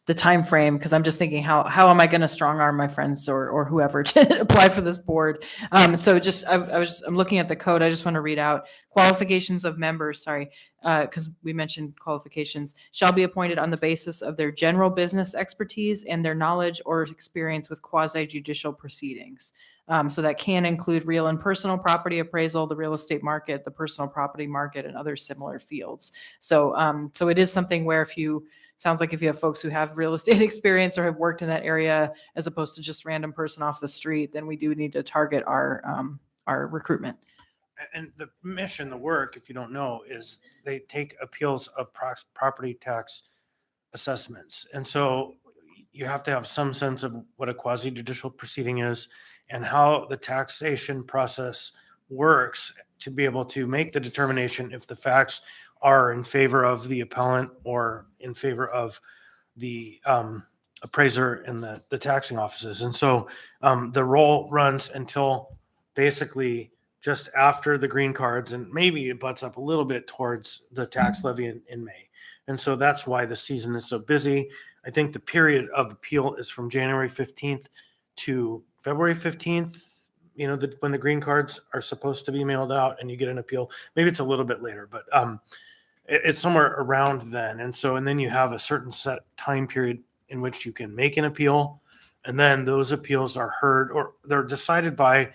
the time frame, because I'm just thinking, how am I going to strong arm my friends or whoever to apply for this board? So just I'm looking at the code. I just want to read out qualifications of members. Sorry, because we mentioned qualifications shall be appointed on the basis of their general business expertise and their knowledge or experience with quasi-judicial proceedings. So that can include real and personal property appraisal, the real estate market, the personal property market, and other similar fields. So, so it is something where sounds like if you have folks who have real estate experience or have worked in that area, as opposed to just random person off the street, then we do need to target our recruitment. And the mission, the work, if you don't know, is they take appeals of property tax assessments. And so you have to have some sense of what a quasi-judicial proceeding is and how the taxation process works to be able to make the determination if the facts are in favor of the appellant or in favor of the appraiser and the taxing offices. And so the roll runs until basically just after the green cards, and maybe it butts up a little bit towards the tax levy in May. And so that's why the season is so busy. I think the period of appeal is from January 15th to February 15th, when the green cards are supposed to be mailed out and you get an appeal. Maybe it's a little bit later, but it's somewhere around then. And then you have a certain set time period in which you can make an appeal. And then those appeals are heard, or they're decided by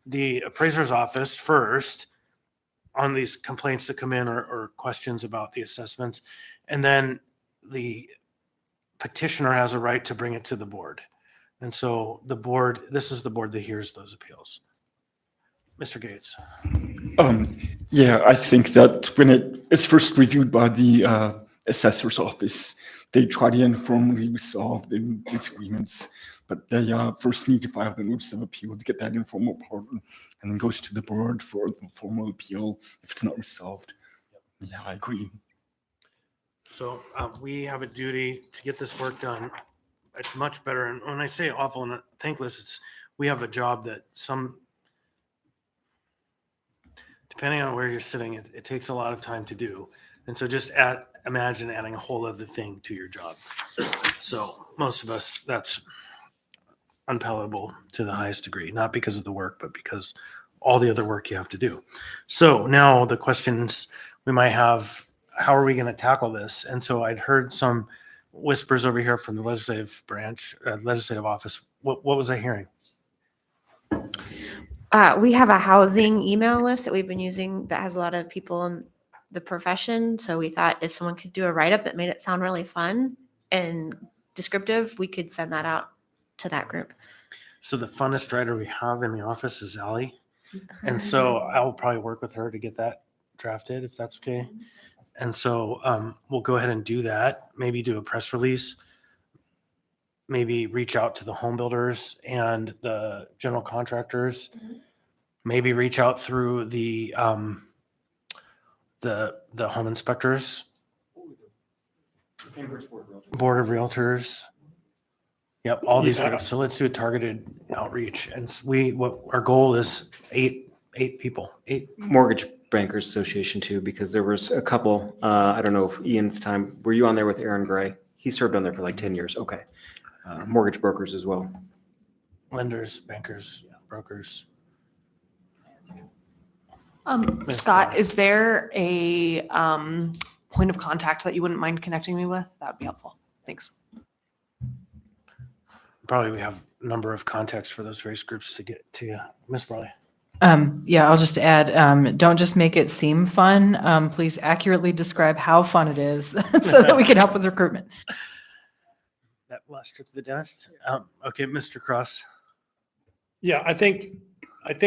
the appraiser's office first on these complaints that come in or questions about the assessments. And then the petitioner has a right to bring it to the board. And so this is the board that hears those appeals. Mr. Gates. Yeah, I think that when it is first reviewed by the assessor's office. They try to informally resolve the disagreements, but they first need to file the notice of appeal to get that informal part, and then goes to the board for the formal appeal if it's not resolved. Yeah, I agree. So we have a duty to get this work done. It's much better. And when I say awful and thankless, we have a job that depending on where you're sitting, it takes a lot of time to do. And so just imagine adding a whole other thing to your job. So most of us, that's unpalatable to the highest degree, not because of the work, but because all the other work you have to do. So now the questions we might have, how are we going to tackle this? And so I'd heard some whispers over here from the legislative branch, legislative office. What was I hearing? We have a housing email list that we've been using that has a lot of people in the profession. So we thought if someone could do a write-up that made it sound really fun and descriptive, we could send that out to that group. So the funnest writer we have in the office is Allie. And so I'll probably work with her to get that drafted, if that's okay. And so we'll go ahead and do that. Maybe do a press release. Maybe reach out to the home builders and the general contractors. Maybe reach out through the home inspectors, board of realtors. Yep, all these. Yeah. So let's do a targeted outreach. And what our goal is eight people. Mortgage Bankers Association too, because there was a couple, I don't know if Ian's time, were you on there with Aaron Gray? He served on there for like 10 years. Okay. Mortgage brokers as well. Lenders, bankers, brokers. Scott, is there a point of contact that you wouldn't mind connecting me with? That would be helpful. Thanks. Probably we have a number of contacts for those various groups to get to you. Miss Brawley. Yeah, I'll just add, don't just make it seem fun. Please accurately describe how fun it is so that we can help with recruitment. That last trip to the dentist. Okay, Mr. Cross. Yeah, I think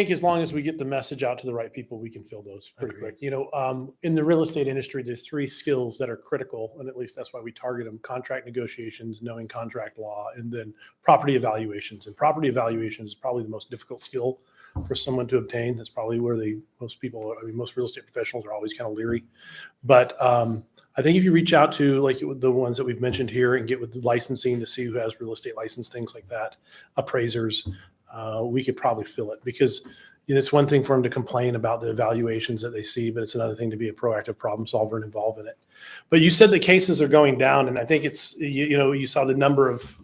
as long as we get the message out to the right people, we can fill those pretty quick. You know, in the real estate industry, there's 3 skills that are critical, and at least that's why we target them: contract negotiations, knowing contract law, and then property evaluations. And property evaluation is probably the most difficult skill for someone to obtain. That's probably where most real estate professionals are always kind of leery. But I think if you reach out to like the ones that we've mentioned here and get with the licensing to see who has real estate license, things like that, appraisers, we could probably fill it, because it's one thing for them to complain about the evaluations that they see, but it's another thing to be a proactive problem solver and involved in it. But you said the cases are going down, and I think it's, you saw the number of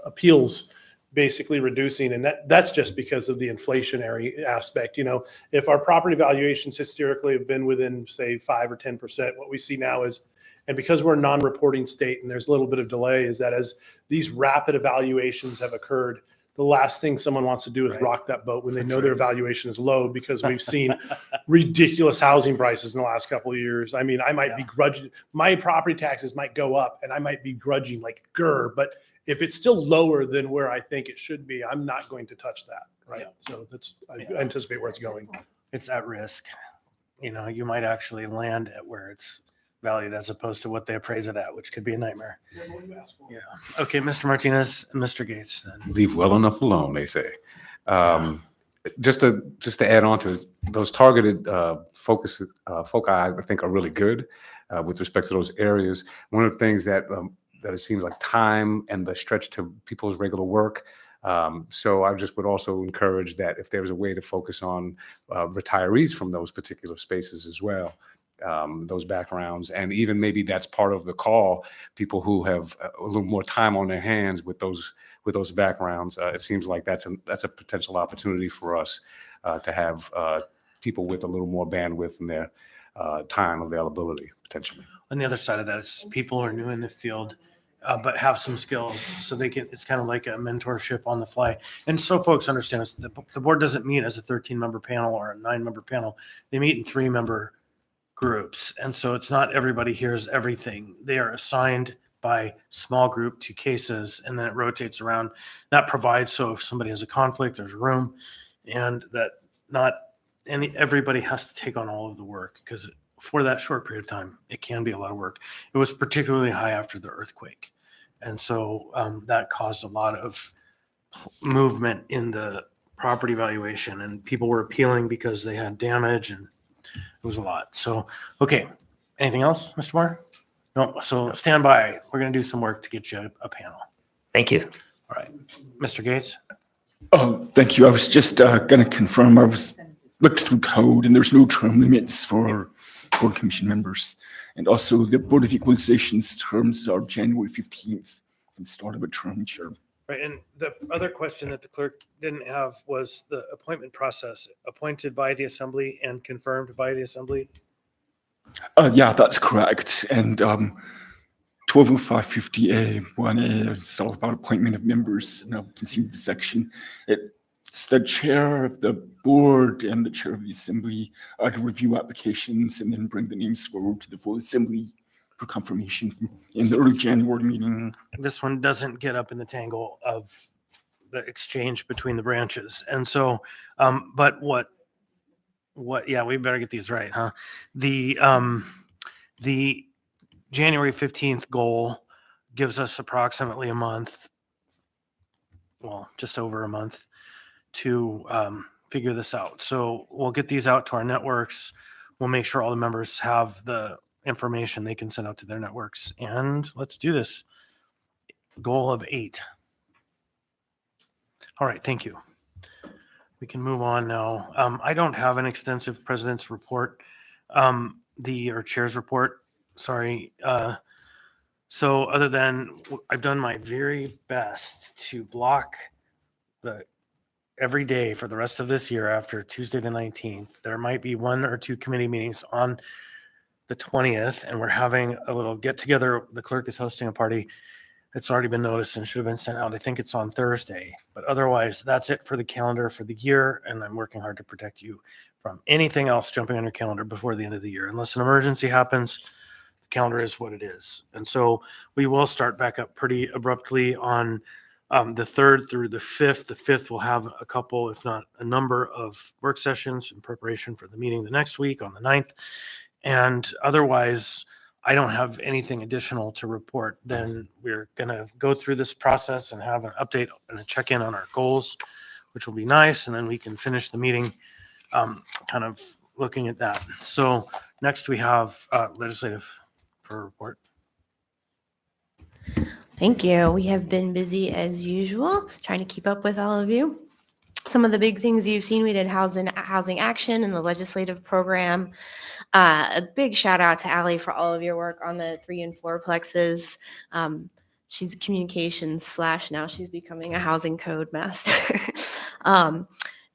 appeals basically reducing, and that's just because of the inflationary aspect. If our property valuations historically have been within, say, 5 or 10%, what we see now is, and because we're a non-reporting state and there's a little bit of delay, is that as these rapid evaluations have occurred, the last thing someone wants to do is rock that boat when they know their valuation is low, because we've seen ridiculous housing prices in the last couple of years. I mean, I might be grudging, my property taxes might go up and I might be grudging like grr, but if it's still lower than where I think it should be, I'm not going to touch that. Right. So I anticipate where it's going. It's at risk. You might actually land at where it's valued as opposed to what they appraise it at, which could be a nightmare. Yeah. Okay, Mr. Martinez and Mr. Gates then. Leave well enough alone, they say. Just to add on to those targeted foci, I think are really good with respect to those areas. One of the things that it seems like time and the stretch to people's regular work. So I just would also encourage that if there's a way to focus on retirees from those particular spaces as well, those backgrounds, and even maybe that's part of the call, people who have a little more time on their hands with those backgrounds. It seems like that's a potential opportunity for us to have people with a little more bandwidth in their time availability potentially. On the other side of that, it's people who are new in the field, but have some skills, so it's kind of like a mentorship on the fly. And so folks understand this, the board doesn't meet as a 13-member panel or a 9-member panel. They meet in 3-member groups. And so it's not everybody hears everything. They are assigned by small group to cases, and then it rotates around. That provides, so if somebody has a conflict, there's room, and that not everybody has to take on all of the work, because for that short period of time, it can be a lot of work. It was particularly high after the earthquake. And so that caused a lot of movement in the property valuation, and people were appealing because they had damage, and it was a lot. So, okay. Anything else, Mr. Moore? No. So stand by. We're going to do some work to get you a panel. Thank you. All right. Mr. Gates? Oh, thank you. I was just going to confirm. I was looked through code, and there's no term limits for board commission members. And also, the Board of Equalization's terms are January 15th, the start of a term each year. Right. And the other question that the clerk didn't have was the appointment process, appointed by the assembly and confirmed by the assembly. Yeah, that's correct. And 120550A1A is all about appointment of members. Now we can see the section. It's the chair of the board and the chair of the assembly to review applications and then bring the names forward to the full assembly for confirmation in the early January meeting. This one doesn't get up in the tangle of the exchange between the branches. And so, but yeah, we better get these right, huh? The January 15th goal gives us approximately a month, well, just over a month to figure this out. So we'll get these out to our networks. We'll make sure all the members have the information they can send out to their networks. And let's do this. Goal of 8. All right, thank you. We can move on now. I don't have an extensive president's report, or chair's report, sorry. So other than I've done my very best to block every day for the rest of this year after Tuesday the 19th. There might be 1 or 2 committee meetings on the 20th, and we're having a little get together. The clerk is hosting a party. It's already been noticed and should have been sent out. I think it's on Thursday, but otherwise that's it for the calendar for the year. And I'm working hard to protect you from anything else jumping on your calendar before the end of the year. Unless an emergency happens, the calendar is what it is. And so we will start back up pretty abruptly on the 3rd through the 5th. The 5th will have a couple, if not a number of work sessions in preparation for the meeting the next week on the 9th. And otherwise, I don't have anything additional to report. Then we're going to go through this process and have an update and a check-in on our goals, which will be nice. And then we can finish the meeting kind of looking at that. So next we have legislative for a report. Thank you. We have been busy as usual, trying to keep up with all of you. Some of the big things you've seen, we did housing action in the legislative program. A big shout out to Allie for all of your work on the 3 and 4 plexes. She's a communications / now she's becoming a housing code master.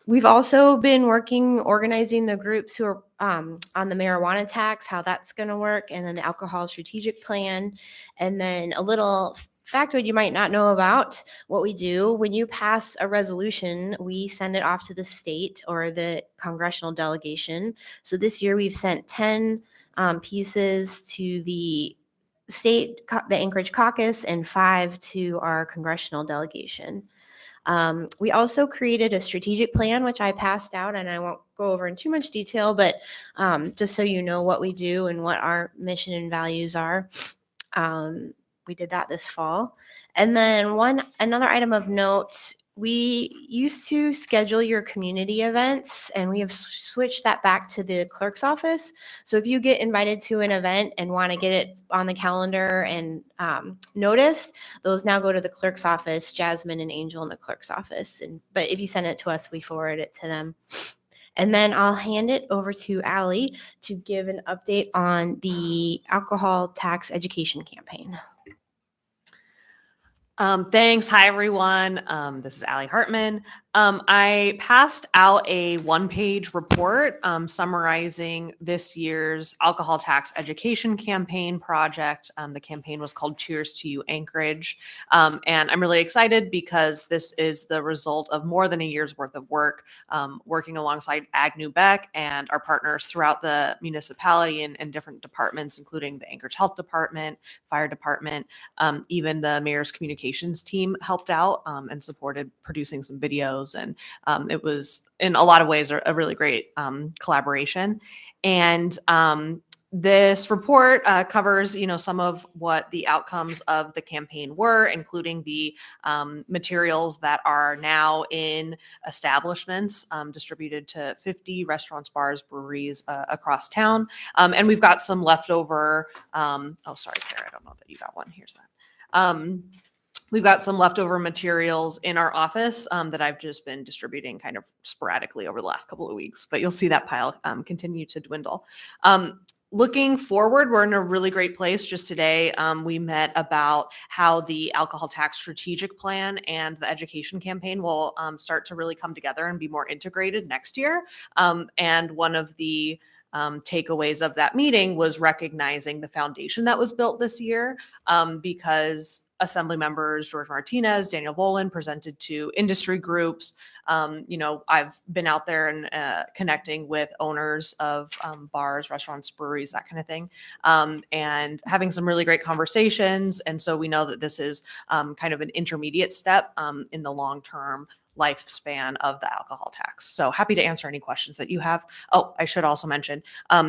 We've also been organizing the groups who are on the marijuana tax, how that's going to work, and then the alcohol strategic plan, and then a little factoid you might not know about what we do. When you pass a resolution, we send it off to the state or the congressional delegation. So this year we've sent 10 pieces to the state, the Anchorage caucus, and 5 to our congressional delegation. We also created a strategic plan, which I passed out, and I won't go over in too much detail, but just so you know what we do and what our mission and values are. We did that this fall. And then another item of note, we used to schedule your community events, and we have switched that back to the clerk's office. So if you get invited to an event and want to get it on the calendar and noticed, those now go to the clerk's office, Jasmine and Angel in the clerk's office. But if you send it to us, we forward it to them. And then I'll hand it over to Allie to give an update on the alcohol tax education campaign. Thanks. Hi, everyone. This is Allie Hartman. I passed out a 1-page report summarizing this year's alcohol tax education campaign project. The campaign was called Cheers to You Anchorage. And I'm really excited because this is the result of more than a year's worth of work, working alongside Agnew Beck and our partners throughout the municipality and different departments, including the Anchorage Health Department, Fire Department, even the mayor's communications team helped out and supported producing some videos. And it was, in a lot of ways, a really great collaboration. And This report covers, some of what the outcomes of the campaign were, including the materials that are now in establishments distributed to 50 restaurants, bars, breweries across town. And we've got some leftover. Oh, sorry, Kara, I don't know that you got one. Here's that. We've got some leftover materials in our office that I've just been distributing kind of sporadically over the last couple of weeks, but you'll see that pile continue to dwindle. Looking forward, we're in a really great place. Just today, we met about how the alcohol tax strategic plan and the education campaign will start to really come together and be more integrated next year. And one of the takeaways of that meeting was recognizing the foundation that was built this year, because Assembly members George Martinez, Daniel Volan presented to industry groups. I've been out there and connecting with owners of bars, restaurants, breweries, that kind of thing, and having some really great conversations. And so we know that this is kind of an intermediate step in the long-term lifespan of the alcohol tax. So happy to answer any questions that you have. Oh, I should also mention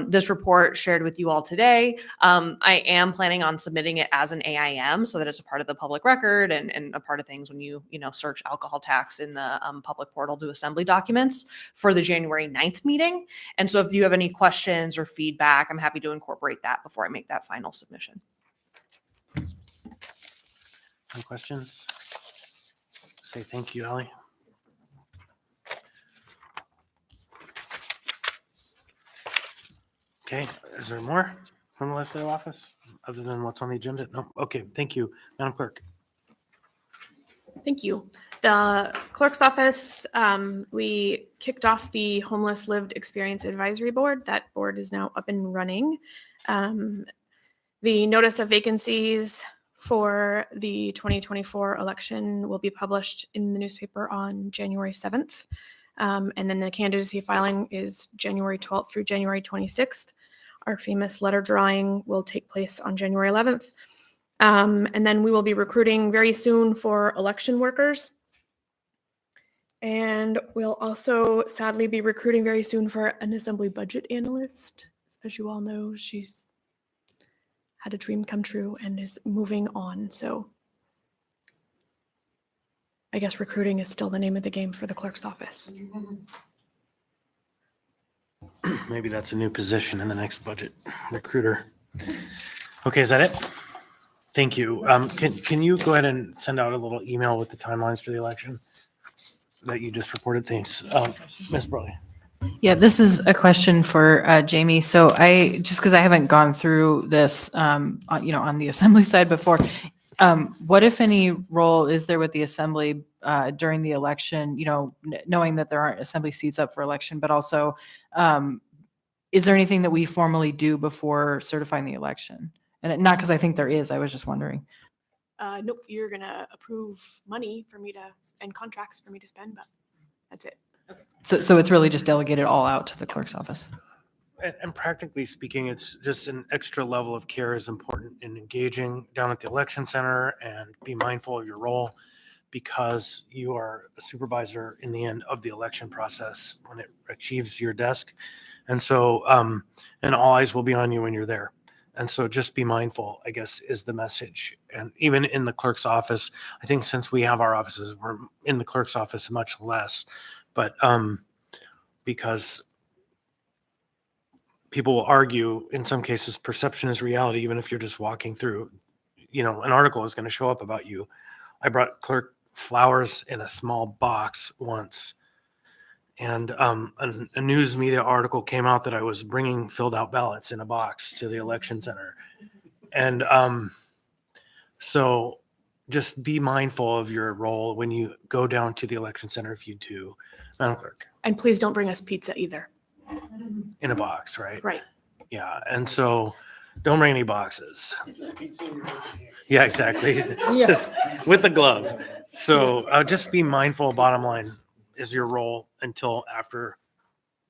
this report shared with you all today. I am planning on submitting it as an AIM so that it's a part of the public record and a part of things when you search alcohol tax in the public portal to Assembly documents for the January 9th meeting. And so if you have any questions or feedback, I'm happy to incorporate that before I make that final submission. Any questions? Say thank you, Allie. Okay, is there more from the legislative office other than what's on the agenda? No. Okay, thank you, Madam Clerk. Thank you. The clerk's office, we kicked off the Homeless Lived Experience Advisory Board. That board is now up and running. The notice of vacancies for the 2024 election will be published in the newspaper on January 7th. And then the candidacy filing is January 12th through January 26th. Our famous letter drawing will take place on January 11th. And then we will be recruiting very soon for election workers. And we'll also sadly be recruiting very soon for an Assembly budget analyst. As you all know, she's had a dream come true and is moving on. So I guess recruiting is still the name of the game for the clerk's office. Maybe that's a new position in the next budget, recruiter. Okay, is that it? Thank you. Can you go ahead and send out a little email with the timelines for the election that you just reported? Thanks. Ms. Burley. Yeah, this is a question for Jamie. So because I haven't gone through this, on the Assembly side before, what, if any, role is there with the Assembly during the election, knowing that there aren't Assembly seats up for election, but also is there anything that we formally do before certifying the election? And not because I think there is, I was just wondering. Nope, you're going to approve money for me to, and contracts for me to spend, but that's it. So it's really just delegated all out to the clerk's office. And practically speaking, it's just an extra level of care is important in engaging down at the election center, and be mindful of your role because you are a supervisor in the end of the election process when it achieves your desk. And so, and all eyes will be on you when you're there. And so just be mindful, I guess, is the message. And even in the clerk's office, I think since we have our offices, we're in the clerk's office much less, but because people will argue, in some cases, perception is reality, even if you're just walking through, an article is going to show up about you. I brought clerk flowers in a small box once, and a news media article came out that I was bringing filled out ballots in a box to the election center. And so just be mindful of your role when you go down to the election center, if you do. Madam Clerk. And please don't bring us pizza either. In a box, right? Right. Yeah, and so don't bring any boxes. Yeah, exactly. Just with a glove. So just be mindful, bottom line, is your role until after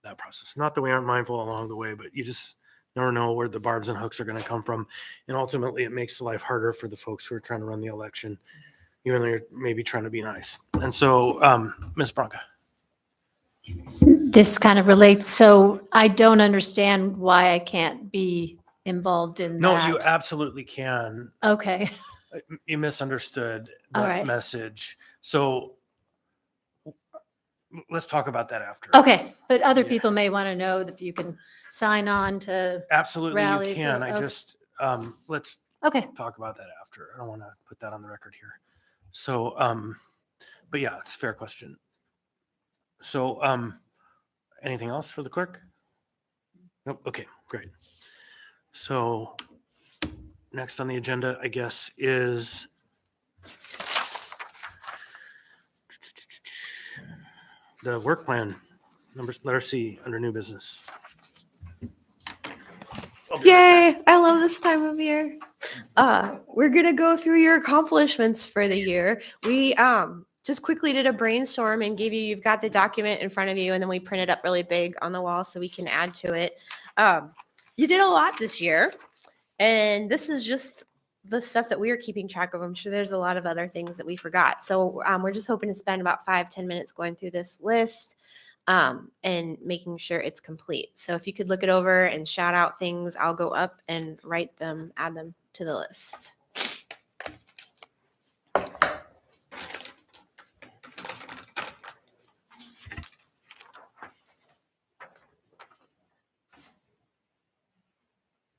that process. Not that we aren't mindful along the way, but you just never know where the barbs and hooks are going to come from. And ultimately, it makes life harder for the folks who are trying to run the election, even though you're maybe trying to be nice. And so, Ms. Branca. This kind of relates. So I don't understand why I can't be involved in No, that? you absolutely can. Okay. You misunderstood All that right. message. So let's talk about that after. Okay, but other Yeah. people may want to know if you can sign on to. Absolutely, you rally can. for- I okay. just, let's Okay. talk about that after. I don't want to put that on the record here. So, but yeah, it's a fair question. So, anything else for the clerk? Nope. Okay, great. So next on the agenda, I guess, is the work plan, letter C, under new business. Yay! I love this time of year. We're gonna go through your accomplishments for the year. We just quickly did a brainstorm and you've got the document in front of you, and then we printed up really big on the wall so we can add to it. You did a lot this year, and this is just the stuff that we are keeping track of. I'm sure there's a lot of other things that we forgot. So we're just hoping to spend about 5-10 minutes going through this list and making sure it's complete. So if you could look it over and shout out things, I'll go up and write them, add them to the list.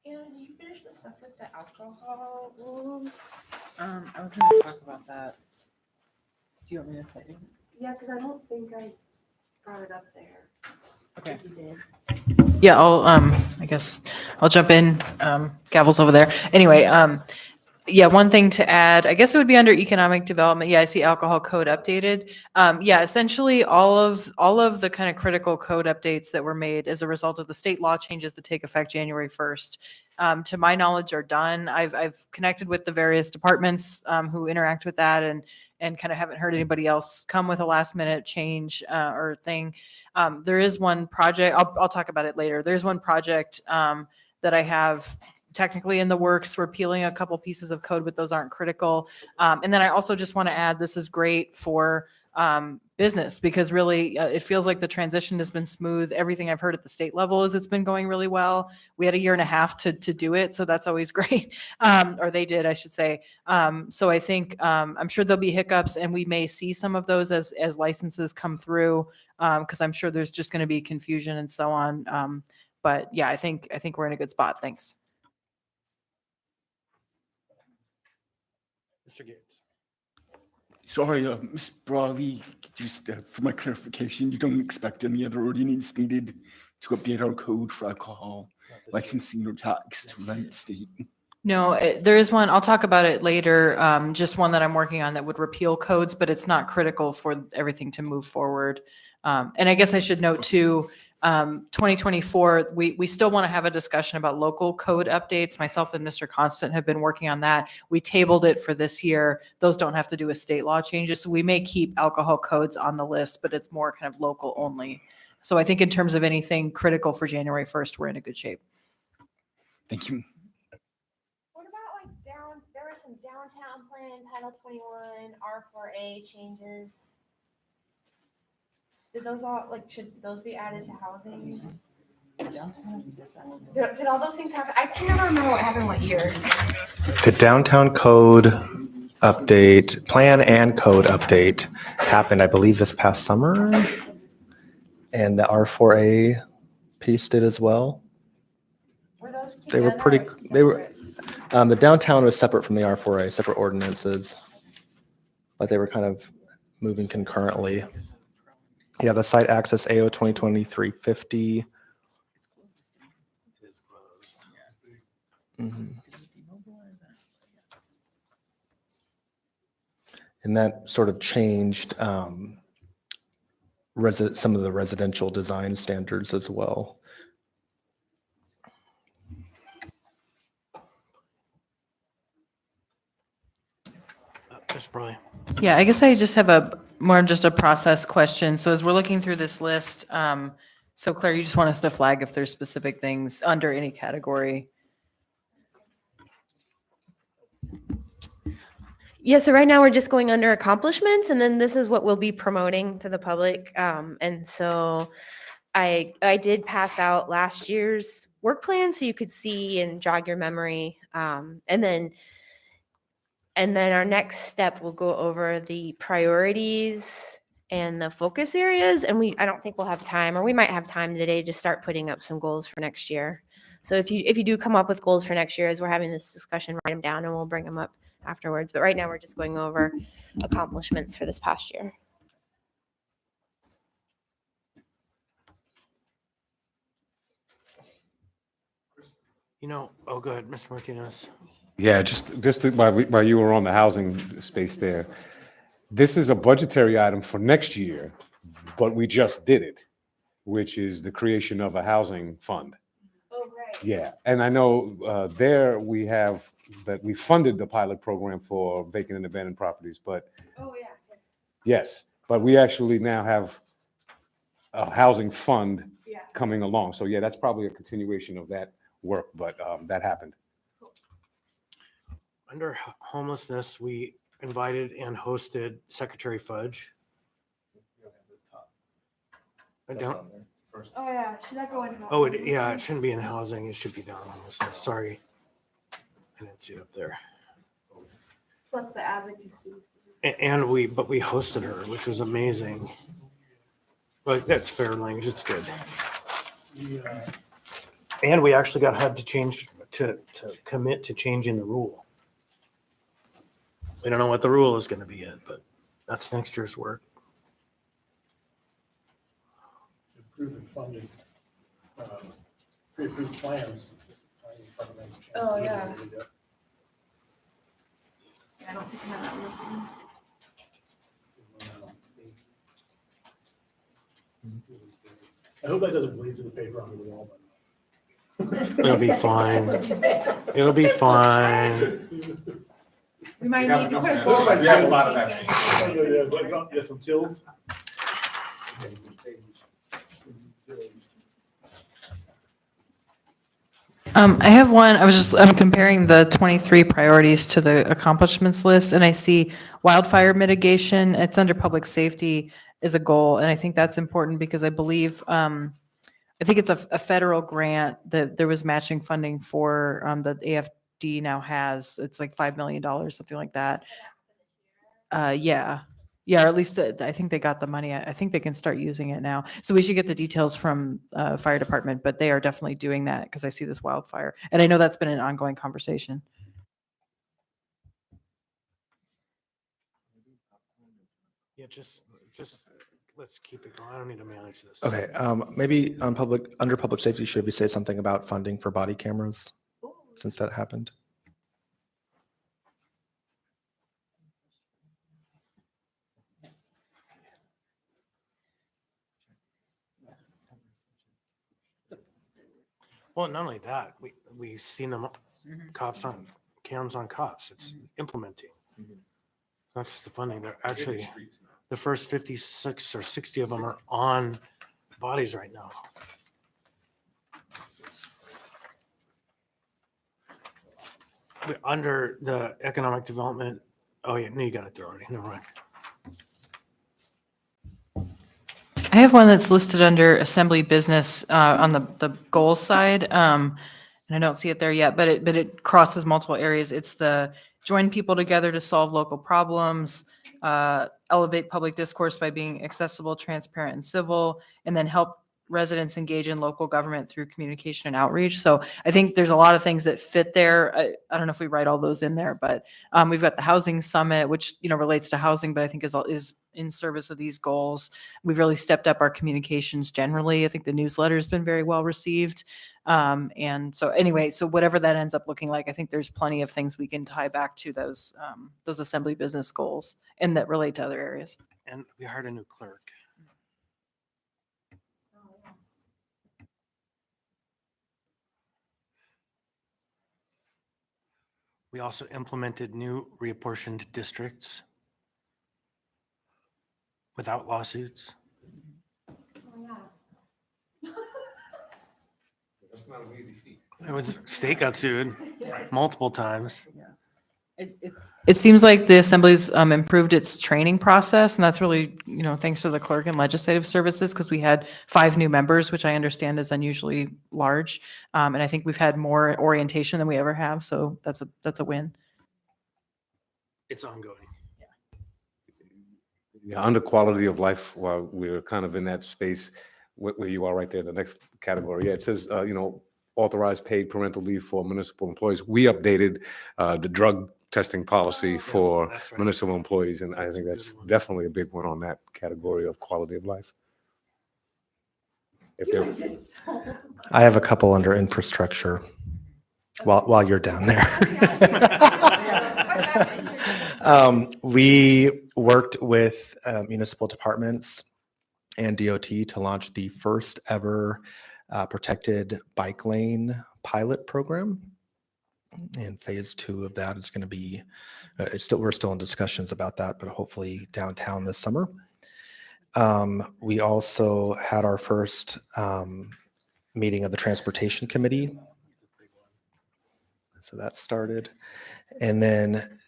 And did you finish the stuff with the alcohol rules? I was going to talk about that. Do you want me to say? Yeah, because I don't think I brought it up there. Okay. You did. Yeah, I guess I'll jump in. Gavel's over there. Anyway, yeah, one thing to add, I guess it would be under economic development. Yeah, I see alcohol code updated. Yeah, essentially all of the kind of critical code updates that were made as a result of the state law changes that take effect January 1st, to my knowledge, are done. I've connected with the various departments who interact with that, and kind of haven't heard anybody else come with a last minute change or thing. There is one project, I'll talk about it later. There's one project that I have technically in the works, repealing a couple pieces of code, but those aren't critical. And then I also just want to add, this is great for business, because really it feels like the transition has been smooth. Everything I've heard at the state level is it's been going really well. We had a year and a half to do it, so that's always great. Or they did, I should say. So I think I'm sure there'll be hiccups, and we may see some of those as licenses come through, because I'm sure there's just going to be confusion and so on. But yeah, I think we're in a good spot. Thanks. Mr. Gates. Sorry, Ms. Brawley, just for my clarification, you don't expect any other ordinance needed to update our code for alcohol licensing or tax to rent state? No, there is one. I'll talk about it later. Just one that I'm working on that would repeal codes, but it's not critical for everything to move forward. And I guess I should note too, 2024, we still want to have a discussion about local code updates. Myself and Mr. Constant have been working on that. We tabled it for this year. Those don't have to do with state law changes. So we may keep alcohol codes on the list, but it's more kind of local only. So I think in terms of anything critical for January 1st, we're in a good shape. Thank you. What about like there was some downtown plan, Title 21, R4A changes. Did those all, should those be added to housing? Did all those things happen? I can never remember what happened what year. The downtown code update, plan and code update happened, I believe, this past summer. And the R4A piece did as well. Were those They were together pretty, or they were, the downtown was separate from the R4A, separate ordinances. But they were kind of moving concurrently. Yeah, the site access AO 2023-50. Mhm. And that sort of changed some of the residential design standards as well. Mr. Brawley. Yeah, I guess I just have just a process question. So as we're looking through this list, so Claire, you just want us to flag if there's specific things under any category. Yeah, so right now we're just going under accomplishments, and then this is what we'll be promoting to the public. And so I did pass out last year's work plan so you could see and jog your memory. And then our next step will go over the priorities and the focus areas. And I don't think we'll have time, or we might have time today to start putting up some goals for next year. So if you do come up with goals for next year, as we're having this discussion, write them down and we'll bring them up afterwards. But right now we're just going over accomplishments for this past year. Oh, go ahead, Mr. Martinez. Yeah, while you were on the housing space there, this is a budgetary item for next year, but we just did it, which is the creation of a housing fund. Oh, right. Yeah, and I know there we have that we funded the pilot program for vacant and abandoned properties, but Oh, yeah. yes, but we actually now have a housing fund coming along. So yeah, that's probably a continuation of that work, but that happened. Under homelessness, we invited and hosted Secretary Fudge. I don't. Oh, yeah. Should that go in? Oh, it shouldn't be in housing. It should be down homelessness. Sorry. I didn't see it up there. Plus the advocacy. But we hosted her, which was amazing. But that's fair language. It's good. And we actually had to commit to changing the rule. We don't know what the rule is going to be yet, but that's next year's work. Improving funding, pre-approved plans. Oh, yeah. I don't think I have that one. I hope that doesn't bleed to the paper onto the wall. It'll be fine. It'll be fine. We might need to put a Yeah, goal. we have a lot of that. Yeah, some chills. I have one. I'm comparing the 23 priorities to the accomplishments list, and I see wildfire mitigation. It's under public safety is a goal, and I think that's important because I believe I think it's a federal grant that there was matching funding for that AFD now has. It's like $5 million, something like that. Yeah, or at least I think they got the money. I think they can start using it now. So we should get the details from fire department, but they are definitely doing that because I see this wildfire. And I know that's been an ongoing conversation. Yeah, just let's keep it going. I don't need to manage this. Okay, maybe under public safety, should we say something about funding for body cameras since that happened? Well, not only that, we've seen them cops on cams on cops. It's implementing. It's not just the funding. They're actually the first 56 or 60 of them are on bodies right now. Under the economic development. Oh yeah, no, you got it there already. Never mind. I have one that's listed under assembly business on the goal side. And I don't see it there yet, but it crosses multiple areas. It's the join people together to solve local problems, elevate public discourse by being accessible, transparent, and civil, and then help residents engage in local government through communication and outreach. So I think there's a lot of things that fit there. I don't know if we write all those in there, but we've got the housing summit, which relates to housing, but I think is in service of these goals. We've really stepped up our communications generally. I think the newsletter has been very well received. And so anyway, so whatever that ends up looking like, I think there's plenty of things we can tie back to those assembly business goals and that relate to other areas. And we hired a new clerk. We also implemented new reapportioned districts without lawsuits. That's not an easy feat. State got sued multiple times. It seems like the Assembly's improved its training process, and that's really, thanks to the clerk and legislative services, because we had 5 new members, which I understand is unusually large. And I think we've had more orientation than we ever have, so that's a win. It's ongoing. Yeah, under quality of life, while we're kind of in that space where you are right there, the next category. Yeah, it says, authorized paid parental leave for municipal employees. We updated the drug testing policy for that's right. municipal employees, and I think that's definitely a big one on that category of quality of life. If they're I have a couple under infrastructure while you're down there. We worked with municipal departments and DOT to launch the first ever protected bike lane pilot program. And phase 2 of that is going to be, we're still in discussions about that, but hopefully downtown this summer. We also had our first meeting of the Transportation Committee. So that started. And then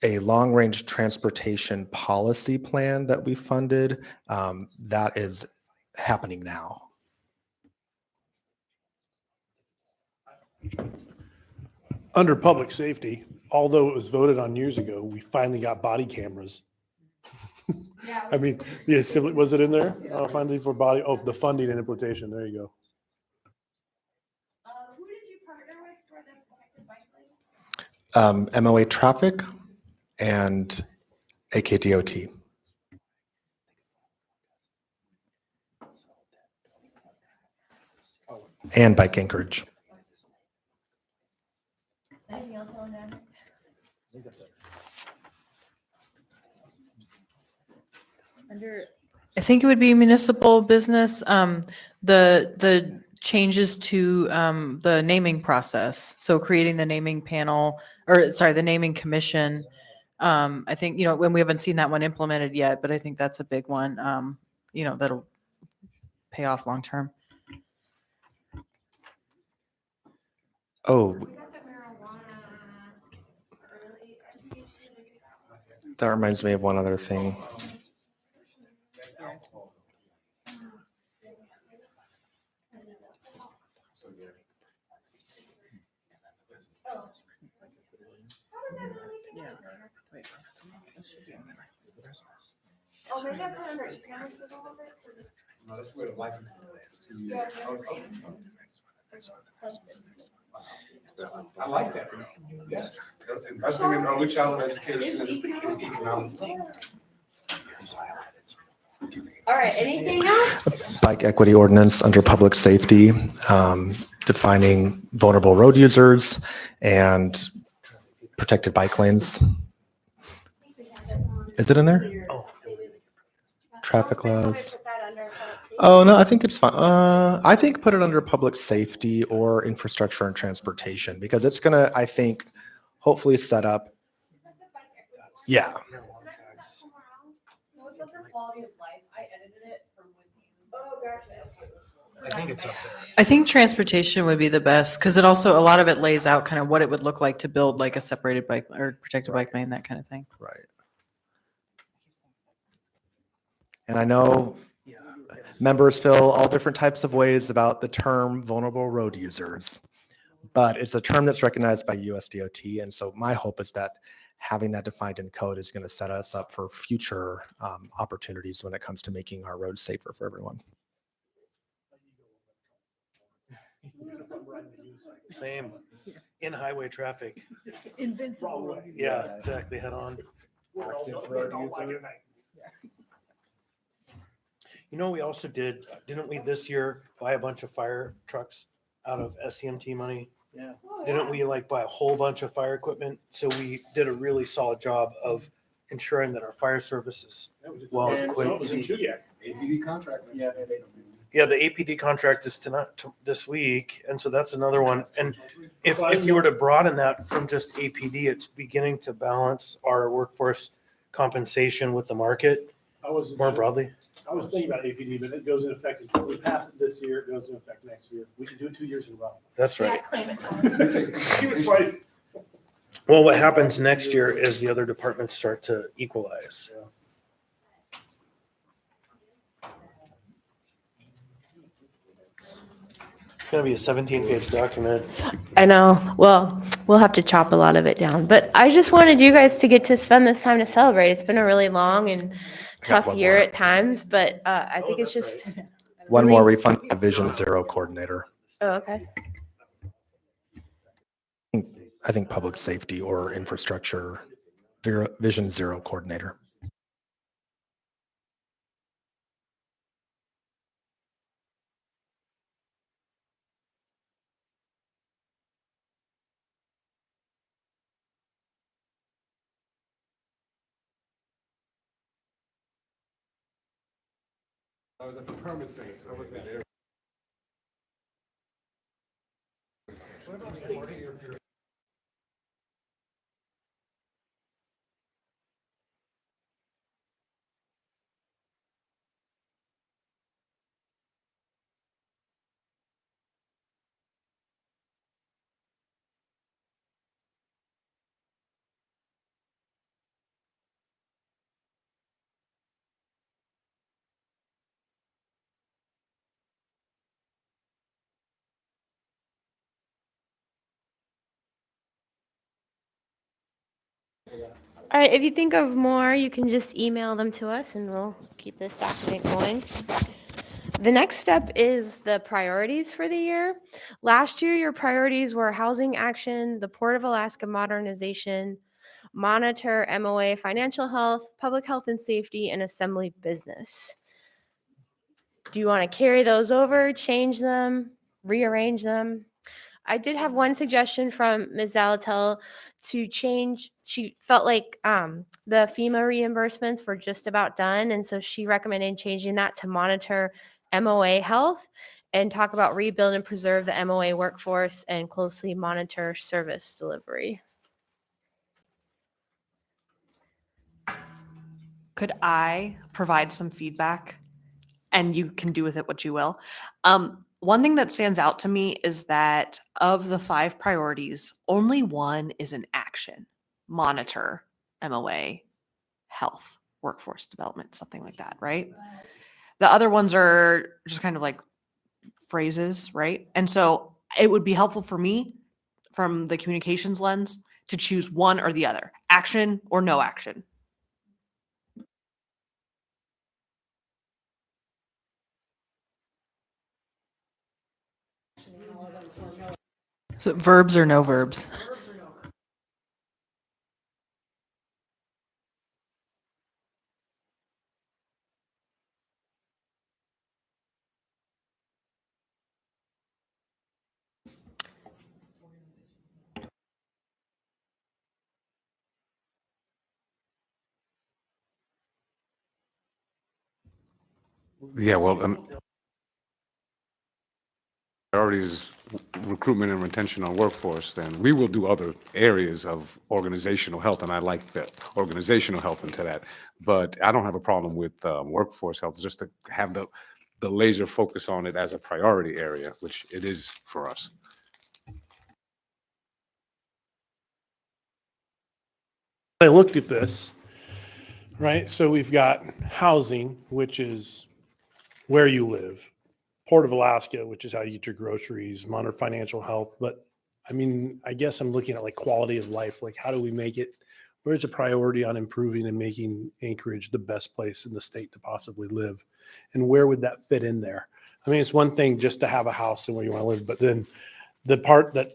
a long-range transportation policy plan that we funded, that is happening now. Under public safety, although it was voted on years ago, we finally got body cameras. I mean, the assembly, was it in there? Finally for body, the funding and implementation. There you go. Who did you partner with for the bike lane? MOA Traffic and AKDOT. And Bike Anchorage. Anything else on that? I think it would be municipal business. The changes to the naming process. So creating the naming panel, or sorry, the naming commission. I think, when we haven't seen that one implemented yet, but I think that's a big one, that'll pay off long term. Oh, that reminds me of one other thing. Oh, maybe I put under e-commerce developer. No, that's where the licensing is. 2 years. I like that. Yes. Investing in early childhood education is economic. All right, anything else? Bike equity ordinance under public safety, defining vulnerable road users and protected bike lanes. Is it in there? Traffic laws. Oh, no, I think it's fine. I think put it under public safety or infrastructure and transportation, because it's going to, I think, hopefully set up. Yeah. I think it's up there. I think transportation would be the best, because it also, a lot of it lays out kind of what it would look like to build like a separated bike or protected bike lane, that kind of thing. Right. And I know members feel all different types of ways about the term vulnerable road users, but it's a term that's recognized by USDOT. And so my hope is that having that defined in code is going to set us up for future opportunities when it comes to making our roads safer for everyone. Same in highway traffic. Invincible. Yeah, exactly. Head on. We also didn't we this year buy a bunch of fire trucks out of SCMT money? Yeah. Didn't we buy a whole bunch of fire equipment? So we did a really solid job of ensuring that our fire service is well equipped. APD contract. Yeah, the APD contract is this week, and so that's another one. And if you were to broaden that from just APD, it's beginning to balance our workforce compensation with the market more broadly. I was thinking about APD, but it goes in effect. We passed it this year. It goes in effect next year. We can do it 2 years in a row. That's right. Do it twice. Well, what happens next year is the other departments start to equalize. It's gonna be a 17-page document. I know. Well, we'll have to chop a lot of it down, but I just wanted you guys to get to spend this time to celebrate. It's been a really long and tough one year more. at times, but I think it's just. One more refund Vision Zero coordinator. Oh, okay. I think public safety or infrastructure, Vision Zero coordinator. I was at the permit center. I wasn't there. All right, if you think of more, you can just email them to us and we'll keep this document going. The next step is the priorities for the year. Last year, your priorities were housing action, the Port of Alaska modernization, monitor MOA financial health, public health and safety, and assembly business. Do you want to carry those over, change them, rearrange them? I did have one suggestion from Ms. Zalatel to change. She felt like the FEMA reimbursements were just about done. And so she recommended changing that to monitor MOA health and talk about rebuild and preserve the MOA workforce and closely monitor service delivery. Could I provide some feedback? And you can do with it what you will. One thing that stands out to me is that of the 5 priorities, only one is an action. Monitor, MOA, health, workforce development, something like that, right? The other ones are just kind of like phrases, right? And so it would be helpful for me from the communications lens to choose one or the other, action or no action. So verbs or no verbs? Yeah, well, priorities recruitment and retention on workforce, then we will do other areas of organizational health, and I like the organizational health into that. But I don't have a problem with workforce health, just to have the laser focus on it as a priority area, which it is for us. I looked at this, right? So we've got housing, which is where you live, Port of Alaska, which is how you get your groceries, monitor financial health. But I mean, I guess I'm looking at like quality of life. Like, how do we make it? Where's the priority on improving and making Anchorage the best place in the state to possibly live? And where would that fit in there? I mean, it's one thing just to have a house and where you want to live, but then the part that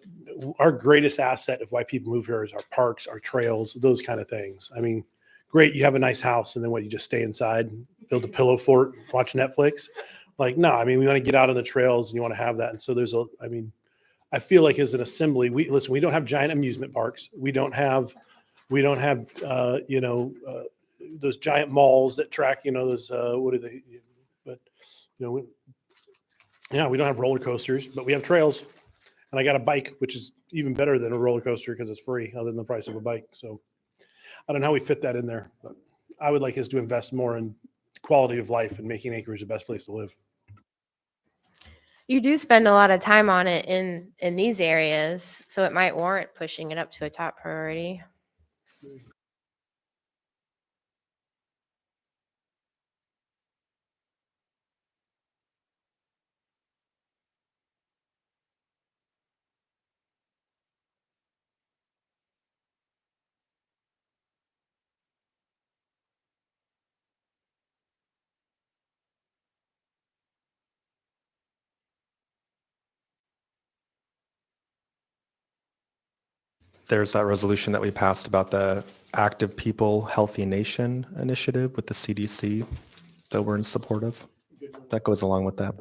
our greatest asset of why people move here is our parks, our trails, those kind of things. I mean, great, you have a nice house and then what, you just stay inside, build a pillow fort, watch Netflix? Like, no, I mean, we want to get out on the trails and you want to have that. And so I feel like as an assembly, we don't have giant amusement parks. We don't have those giant malls that track, those, what are they? But, we don't have roller coasters, but we have trails. And I got a bike, which is even better than a roller coaster because it's free other than the price of a bike. So I don't know how we fit that in there, but I would like us to invest more in quality of life and making Anchorage the best place to live. You do spend a lot of time on it in these areas, so it might warrant pushing it up to a top priority. There's that resolution that we passed about the Active People, Healthy Nation initiative with the CDC that we're in support of. That goes along with that.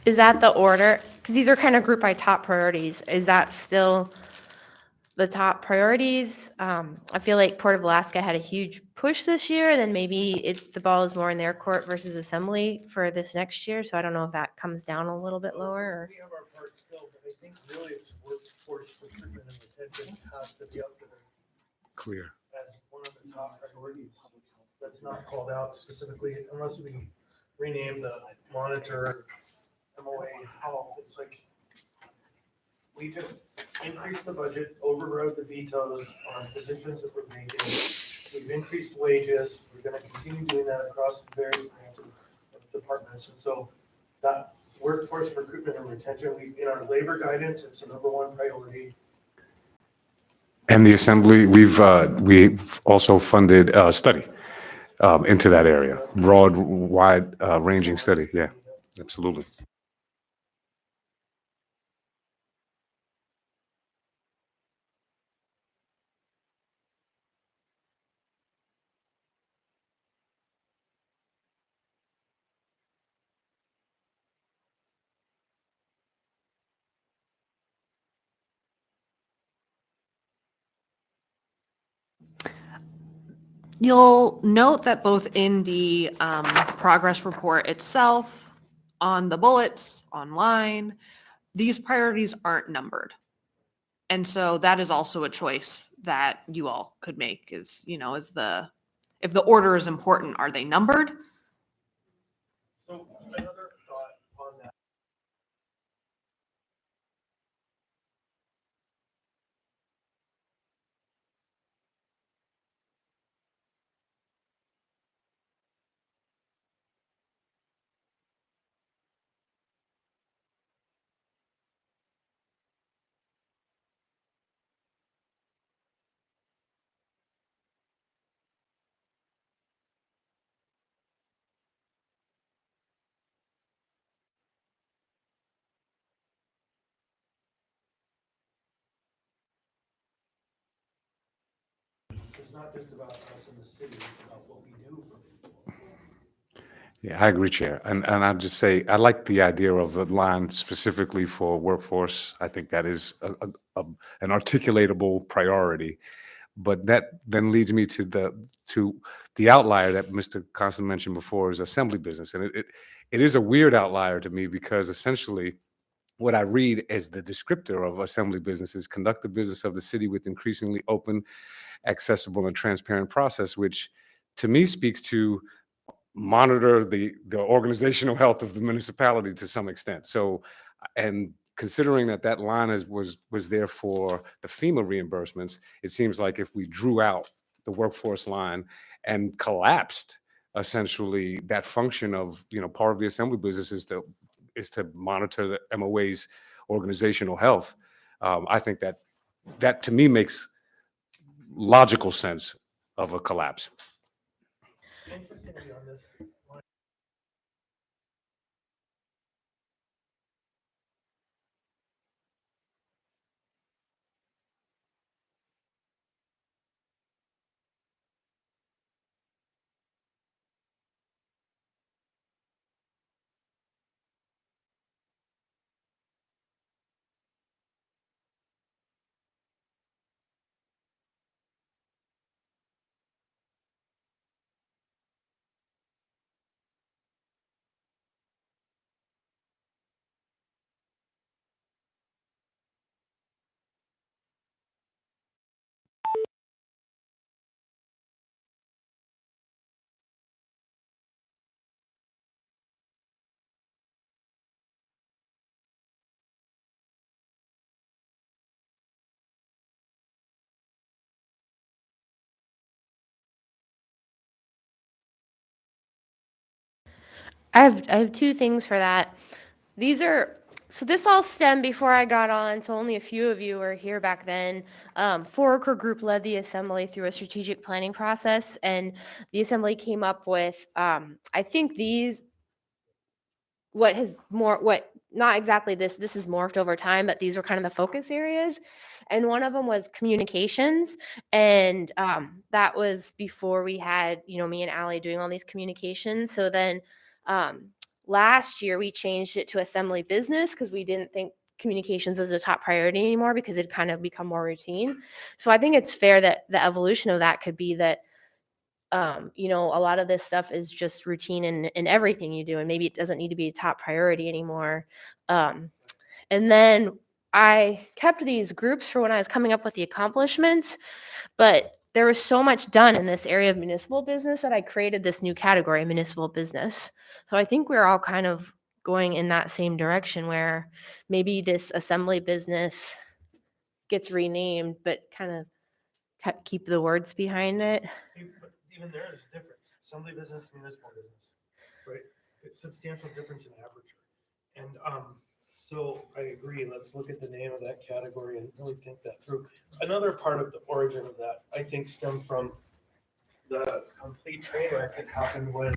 Is that the order? Because these are kind of grouped by top priorities. Is that still the top priorities? I feel like Port of Alaska had a huge push this year, and then maybe the ball is more in their court versus Assembly for this next year. So I don't know if that comes down a little bit lower. Or... We have our part still, but I think really it's workforce recruitment and retention has to be up there Clear. as one of the top priorities. That's not called out specifically unless we rename the monitor MOA health. It's like we just increased the budget, overrode the vetoes on positions that were vacant. We've increased wages. We're going to continue doing that across the various branches of departments. And so that workforce recruitment and retention, in our labor guidance, it's the #1 priority. And the Assembly, we've also funded a study into that area, broad, wide ranging study. Yeah, absolutely. You'll note that both in the progress report itself, on the bullets, online, these priorities aren't numbered. And so that is also a choice that you all could make is, if the order is important, are they numbered? So another thought on that. It's not just about us in the city, it's about what we do for people. Yeah, I agree, Chair. And I'd just say, I like the idea of the line specifically for workforce. I think that is an articulatable priority. But that then leads me to the outlier that Mr. Constant mentioned before is Assembly business. And it is a weird outlier to me because essentially what I read as the descriptor of Assembly businesses conduct the business of the city with increasingly open, accessible, and transparent process, which to me speaks to monitor the organizational health of the municipality to some extent. So, and considering that line was there for the FEMA reimbursements, it seems like if we drew out the workforce line and collapsed essentially that function of, part of the Assembly business is to monitor the MOA's organizational health. I think that to me makes logical sense of a collapse. Interestingly on this line, I have two things for that. So this all stemmed before I got on, so only a few of you were here back then. Foraker Group led the assembly through a strategic planning process, and the assembly came up with, I think not exactly this has morphed over time, but these were kind of the focus areas. And one of them was communications. And that was before we had, me and Allie doing all these communications. So then last year we changed it to assembly business because we didn't think communications was a top priority anymore because it kind of become more routine. So I think it's fair that the evolution of that could be that a lot of this stuff is just routine in everything you do, and maybe it doesn't need to be a top priority anymore. And then I kept these groups for when I was coming up with the accomplishments, but there was so much done in this area of municipal business that I created this new category, municipal business. So I think we're all kind of going in that same direction where maybe this assembly business gets renamed, but kind of keep the words behind it. But even there is a difference. Assembly business, municipal business, right? It's substantial difference in aperture. And so I agree. Let's look at the name of that category and really think that through. Another part of the origin of that, I think, stemmed from the complete train wreck that happened when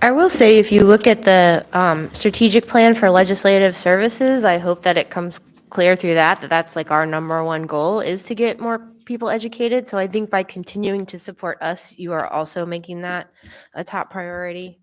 I will say, if you look at the strategic plan for legislative services, I hope that it comes clear through that that's like our number one goal is to get more people educated. So I think by continuing to support us, you are also making that a top priority.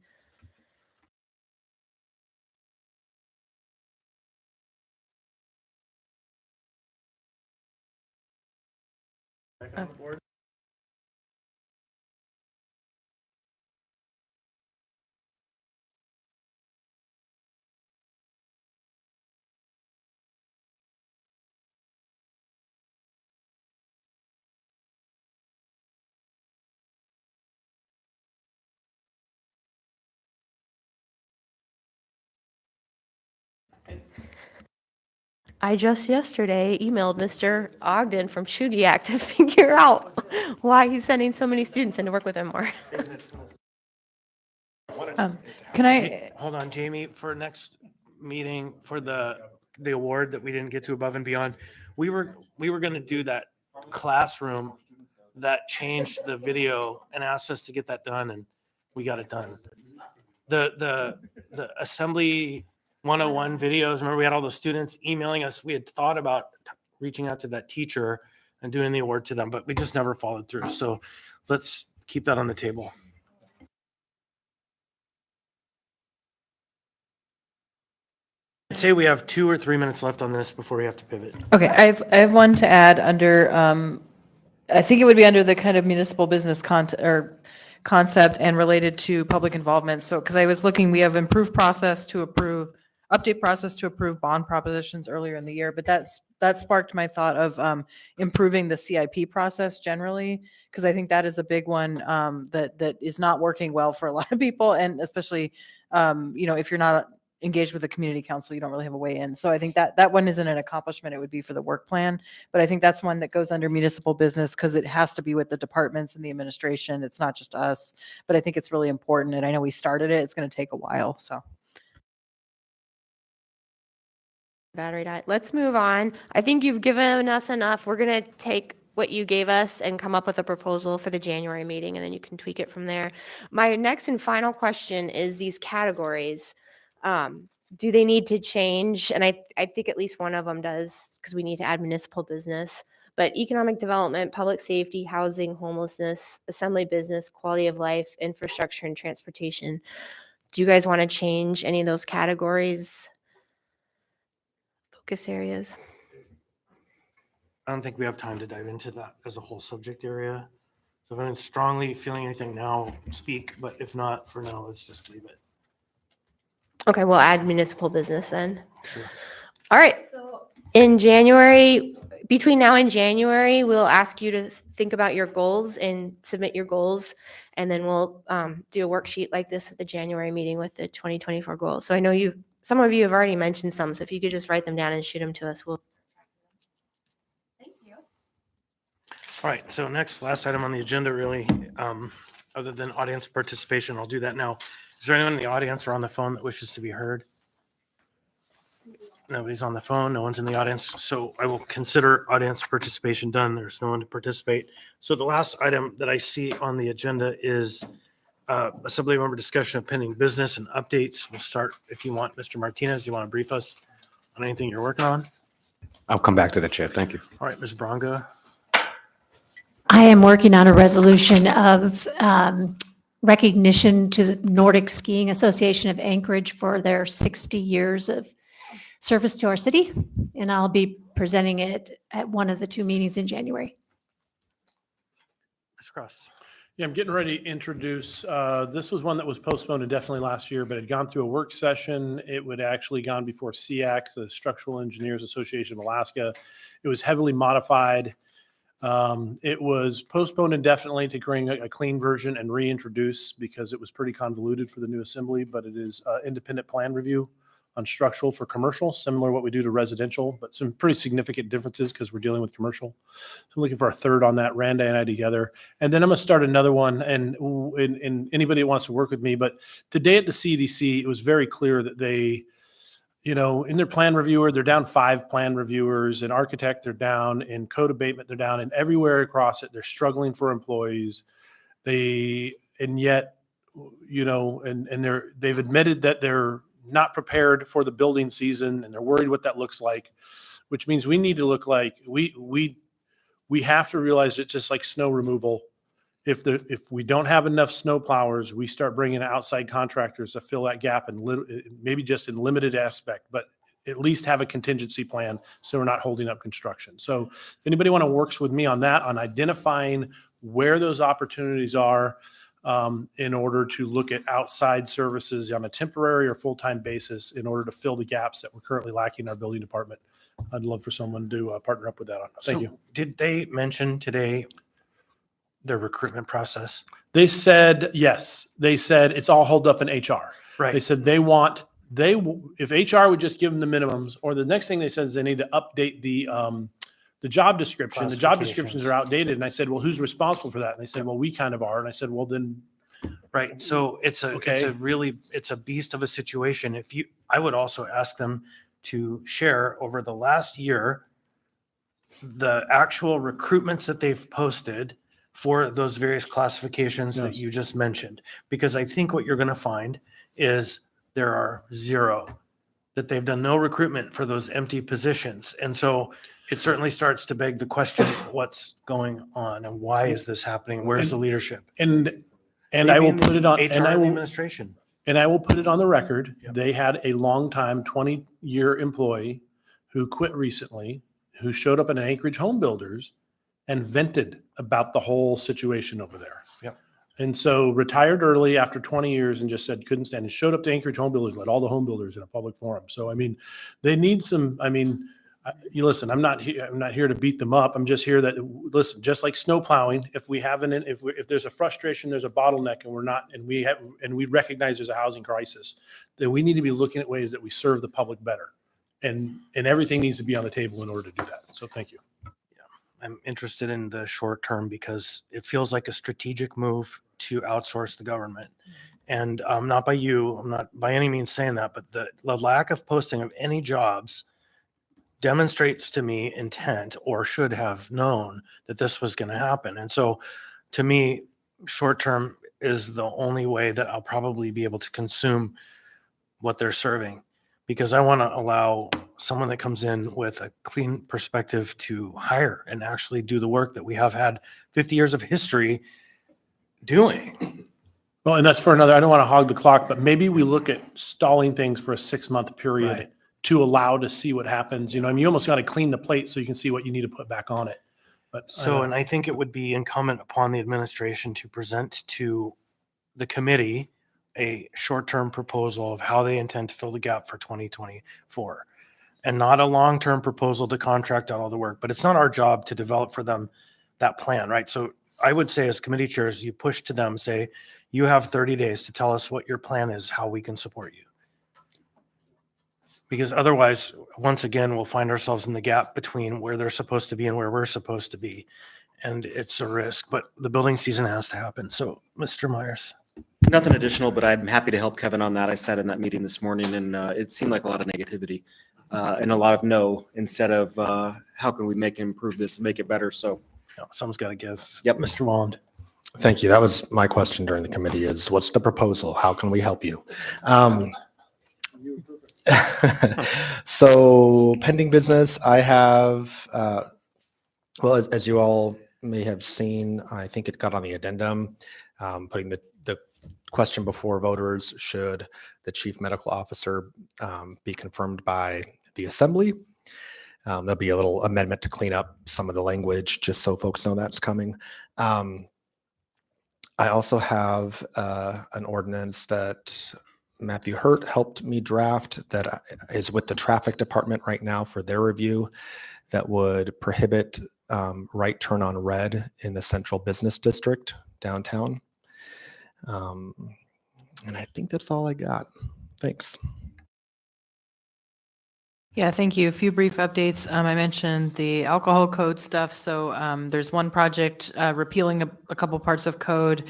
I just yesterday emailed Mr. Ogden from Shugiak to figure out why he's sending so many students and to work with him more. Can I, Hold on, Jamie, for next meeting, for the award that we didn't get to above and beyond, we were gonna do that classroom that changed the video and asked us to get that done, and we got it done. The Assembly 101 videos, remember we had all the students emailing us, we had thought about reaching out to that teacher and doing the award to them, but we just never followed through. So let's keep that on the table. I'd say we have 2 or 3 minutes left on this before we have to pivot. okay, I have one to add under, I think it would be under the kind of municipal business concept and related to public involvement. So, because I was looking, we have improved process to approve, update process to approve bond propositions earlier in the year, but that sparked my thought of improving the CIP process generally, because I think that is a big one that is not working well for a lot of people, and especially if you're not engaged with the community council, you don't really have a way in. So I think that one isn't an accomplishment. It would be for the work plan, but I think that's one that goes under municipal business because it has to be with the departments and the administration. It's not just us, but I think it's really important. And I know we started it. It's going to take a while. So. Battery died. Let's move on. I think you've given us enough. We're going to take what you gave us and come up with a proposal for the January meeting, and then you can tweak it from there. My next and final question is these categories. Do they need to change? And I think at least one of them does, because we need to add municipal business, but economic development, public safety, housing, homelessness, assembly business, quality of life, infrastructure, and transportation. Do you guys want to change any of those categories? Focus areas? I don't think we have time to dive into that as a whole subject area. So if anyone's strongly feeling anything now, speak, but if not, for now, let's just leave it. Okay, we'll add municipal business then. Sure. All right. In January, between now and January, we'll ask you to think about your goals and submit your goals. And then we'll do a worksheet like this at the January meeting with the 2024 goals. So I know some of you have already mentioned some. So if you could just write them down and shoot them to us, we'll. Thank you. All right, so last item on the agenda really, other than audience participation, I'll do that now. Is there anyone in the audience or on the phone that wishes to be heard? Nobody's on the phone, no one's in the audience, so I will consider audience participation done. There's no one to participate. So the last item that I see on the agenda is Assembly member discussion of pending business and updates. We'll start, if you want, Mr. Martinez, you want to brief us on anything you're working on? I'll come back to that, Chair. Thank you. All right, Ms. Bronga. I am working on a resolution of recognition to the Nordic Skiing Association of Anchorage for their 60 years of service to our city, and I'll be presenting it at one of the 2 meetings in January. Ms. Cross. Yeah, I'm getting ready to introduce, this was one that was postponed indefinitely last year, but had gone through a work session. It would actually gone before SEAC, the Structural Engineers Association of Alaska. It was heavily modified. It was postponed indefinitely to bring a clean version and reintroduce because it was pretty convoluted for the new assembly, but it is independent plan review on structural for commercial, similar to what we do to residential, but some pretty significant differences because we're dealing with commercial. So I'm looking for a third on that, Randa and I together. And then I'm gonna start another one, and anybody that wants to work with me, but today at the CDC, it was very clear that they, in their plan reviewer, they're down 5 plan reviewers, in architect, they're down, in code abatement, they're down, and everywhere across it, they're struggling for employees. They've admitted that they're not prepared for the building season and they're worried what that looks like, which means we need to look like we have to realize it's just like snow removal. If we don't have enough snow plowers, we start bringing outside contractors to fill that gap and maybe just in limited aspect, but at least have a contingency plan so we're not holding up construction. So if anybody want to works with me on that, on identifying where those opportunities are in order to look at outside services on a temporary or full-time basis in order to fill the gaps that we're currently lacking in our building department, I'd love for someone to partner up with that. Thank So you. Did they mention today their recruitment process? They said, yes, they said it's all held up in HR. Right. They said if HR would just give them the minimums, or the next thing they said is they need to update the job description. The job descriptions are outdated. And I said, well, who's responsible for that? And they said, well, we kind of are. And I said, well, then. Right. So it's a beast of a situation. I would also ask them to share over the last year, the actual recruitments that they've posted for those various classifications that you just mentioned. Because I think what you're going to find is there are zero, that they've done no recruitment for those empty positions. And so it certainly starts to beg the question, what's going on and why is this happening? Where's the leadership? And I will put it on, HR and I and the will, administration. and I will put it on the record. They had a longtime 20-year employee who quit recently, who showed up in Anchorage Home Builders and vented about the whole situation over there. Yep. And so retired early after 20 years and just said couldn't stand it. Showed up to Anchorage Home Builders, led all the home builders in a public forum. So, I mean, they need some, you listen, I'm not here to beat them up. I'm just here that, listen, just like snow plowing, if there's a frustration, there's a bottleneck and we recognize there's a housing crisis, then we need to be looking at ways that we serve the public better. And everything needs to be on the table in order to do that. So thank you. I'm interested in the short term because it feels like a strategic move to outsource the government. And not by you, I'm not by any means saying that, but the lack of posting of any jobs demonstrates to me intent, or should have known that this was going to happen. And so to me, short term is the only way that I'll probably be able to consume what they're serving, because I want to allow someone that comes in with a clean perspective to hire and actually do the work that we have had 50 years of history doing. Well, and that's for another, I don't want to hog the clock, but maybe we look at stalling things for a 6-month period. Right. To allow to see what happens. You almost got to clean the plate so you can see what you need to put back on it. But And I think it would be incumbent upon the administration to present to the committee a short-term proposal of how they intend to fill the gap for 2024, and not a long-term proposal to contract out all the work. But it's not our job to develop for them that plan, right? So I would say, as committee chairs, you push to them, say, you have 30 days to tell us what your plan is, how we can support you. Because otherwise, once again, we'll find ourselves in the gap between where they're supposed to be and where we're supposed to be. And it's a risk, but the building season has to happen. So, Mr. Myers. Nothing additional, but I'm happy to help Kevin on that. I sat in that meeting this morning and it seemed like a lot of negativity and a lot of no instead of how can we improve this and make it better. So someone's got to give. Yep. Mr. Walland. Thank you. That was my question during the committee is what's the proposal? How can we help you? So pending business, I have, well, as you all may have seen, I think it got on the addendum, putting the question before voters, should the chief medical officer be confirmed by the assembly? There'll be a little amendment to clean up some of the language, just so folks know that's coming. I also have an ordinance that Matthew Hurt helped me draft that is with the traffic department right now for their review, that would prohibit right turn on red in the central business district downtown. And I think that's all I got. Thanks. Yeah, thank you. A few brief updates. I mentioned the alcohol code stuff. So there's one project repealing a couple parts of code.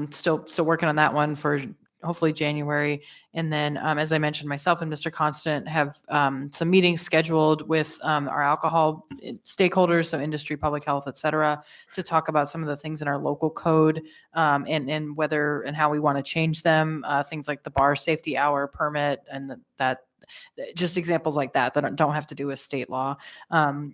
Still working on that one for hopefully January. And then, as I mentioned, myself and Mr. Constant have some meetings scheduled with our alcohol stakeholders, so industry, public health, et cetera, to talk about some of the things in our local code and whether and how we want to change them. Things like the bar safety hour permit and that just examples like that that don't have to do with state law.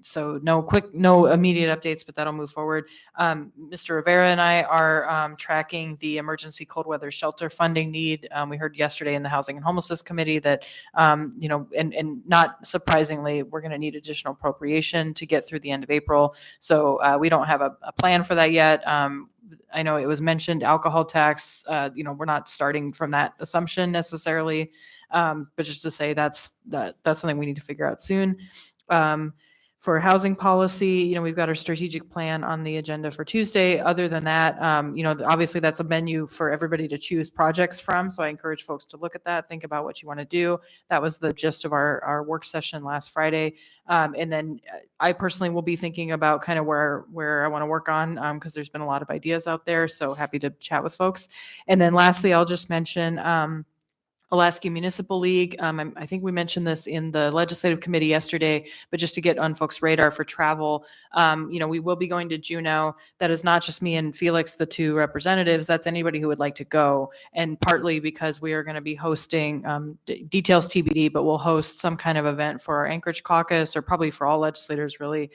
So no immediate updates, but that'll move forward. Mr. Rivera and I are tracking the emergency cold weather shelter funding need. We heard yesterday in the Housing and Homelessness Committee that, and not surprisingly, we're going to need additional appropriation to get through the end of April. So we don't have a plan for that yet. I know it was mentioned alcohol tax, we're not starting from that assumption necessarily. But just to say that's something we need to figure out soon. For housing policy, we've got our strategic plan on the agenda for Tuesday. Other than that, obviously that's a menu for everybody to choose projects from. So I encourage folks to look at that, think about what you want to do. That was the gist of our work session last Friday. And then I personally will be thinking about kind of where I want to work on, because there's been a lot of ideas out there. So happy to chat with folks. And then lastly, I'll just mention, Alaska Municipal League. I think we mentioned this in the legislative committee yesterday, but just to get on folks' radar for travel, we will be going to Juneau. That is not just me and Felix, the two representatives. That's anybody who would like to go. And partly because we are going to be hosting, details TBD, but we'll host some kind of event for our Anchorage caucus, or probably for all legislators really,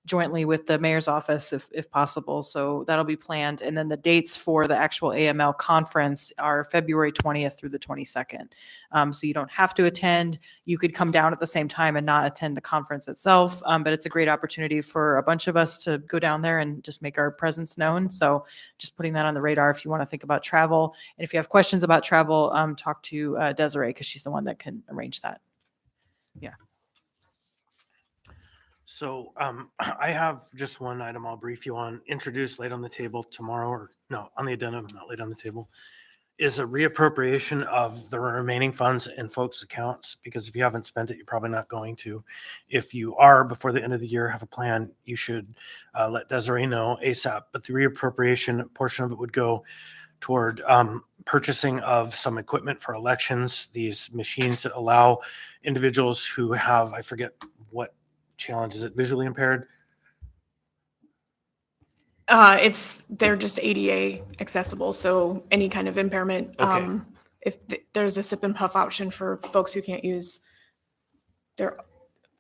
jointly with the mayor's office if possible. So that'll be planned. And then the dates for the actual AML conference are February 20th through the 22nd. So you don't have to attend. You could come down at the same time and not attend the conference itself. But it's a great opportunity for a bunch of us to go down there and just make our presence known. So just putting that on the radar if you want to think about travel. And if you have questions about travel, talk to Desiree, because she's the one that can arrange that. Yeah. So I have just one item I'll brief you on, introduced late on the table tomorrow, or no, on the addendum, not late on the table, is a reappropriation of the remaining funds in folks' accounts, because if you haven't spent it, you're probably not going to. If you are, before the end of the year, have a plan, you should let Desiree know ASAP. But the reappropriation portion of it would go toward purchasing of some equipment for elections, these machines that allow individuals who have, I forget what challenge, is it visually impaired? They're just ADA accessible, so any kind of impairment. Okay. If there's a sip and puff option for folks who can't use, they're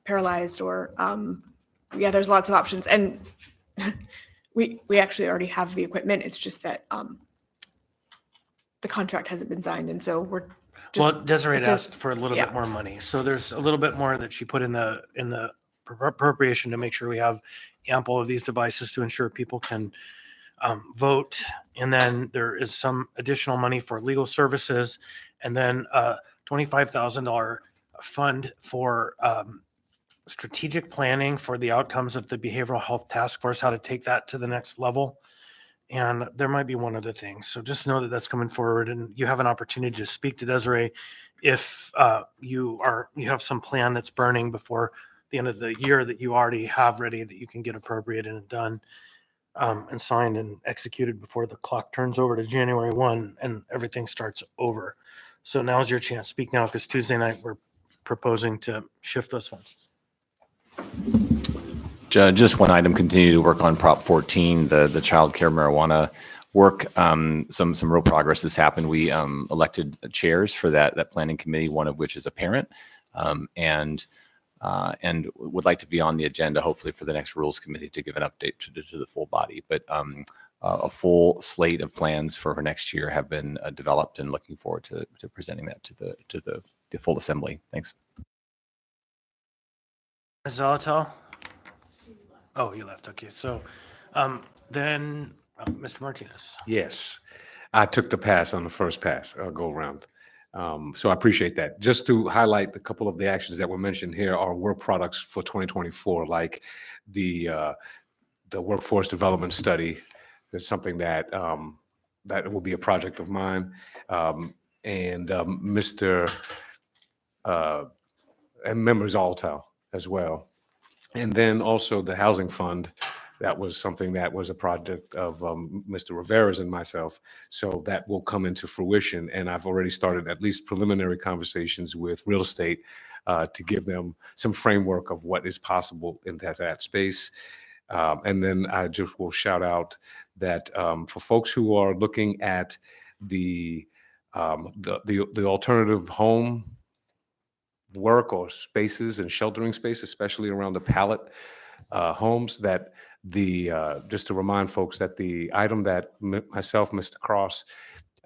paralyzed, or there's lots of options. And we actually already have the equipment. It's just that the contract hasn't been signed, and so we're just. Well, Desiree had asked for a little bit more money, so there's a little bit more that she put in the appropriation to make sure we have ample of these devices to ensure people can vote. And then there is some additional money for legal services, and then a $25,000 fund for strategic planning for the outcomes of the behavioral health task force, how to take that to the next level. And there might be one other thing. So just know that that's coming forward, and you have an opportunity to speak to Desiree if you have some plan that's burning before the end of the year that you already have ready, that you can get appropriated and done and signed and executed before the clock turns over to January 1 and everything starts over. So now's your chance. Speak now, because Tuesday night we're proposing to shift those funds. Just one item, continue to work on Prop 14, the child care marijuana work. Some real progress has happened. We elected chairs for that planning committee, one of which is a parent, and would like to be on the agenda, hopefully, for the next rules committee to give an update to the full body. But a full slate of plans for next year have been developed, and looking forward to presenting that to the full assembly. Thanks. Ms. Zolotel? Oh, you left. Okay. So then Mr. Martinez. Yes, I took the pass on the first pass, go around. So I appreciate that. Just to highlight a couple of the actions that were mentioned here are work products for 2024, like the workforce development study. That's something that that will be a project of mine, and Mr. And members Altow as well. And then also the housing fund. That was something that was a project of Mr. Rivera's and myself. So that will come into fruition. And I've already started at least preliminary conversations with real estate to give them some framework of what is possible in that space. And then I just will shout out that for folks who are looking at the alternative home work or spaces and sheltering space, especially around the pallet homes, that just to remind folks that the item that myself, Mr. Cross,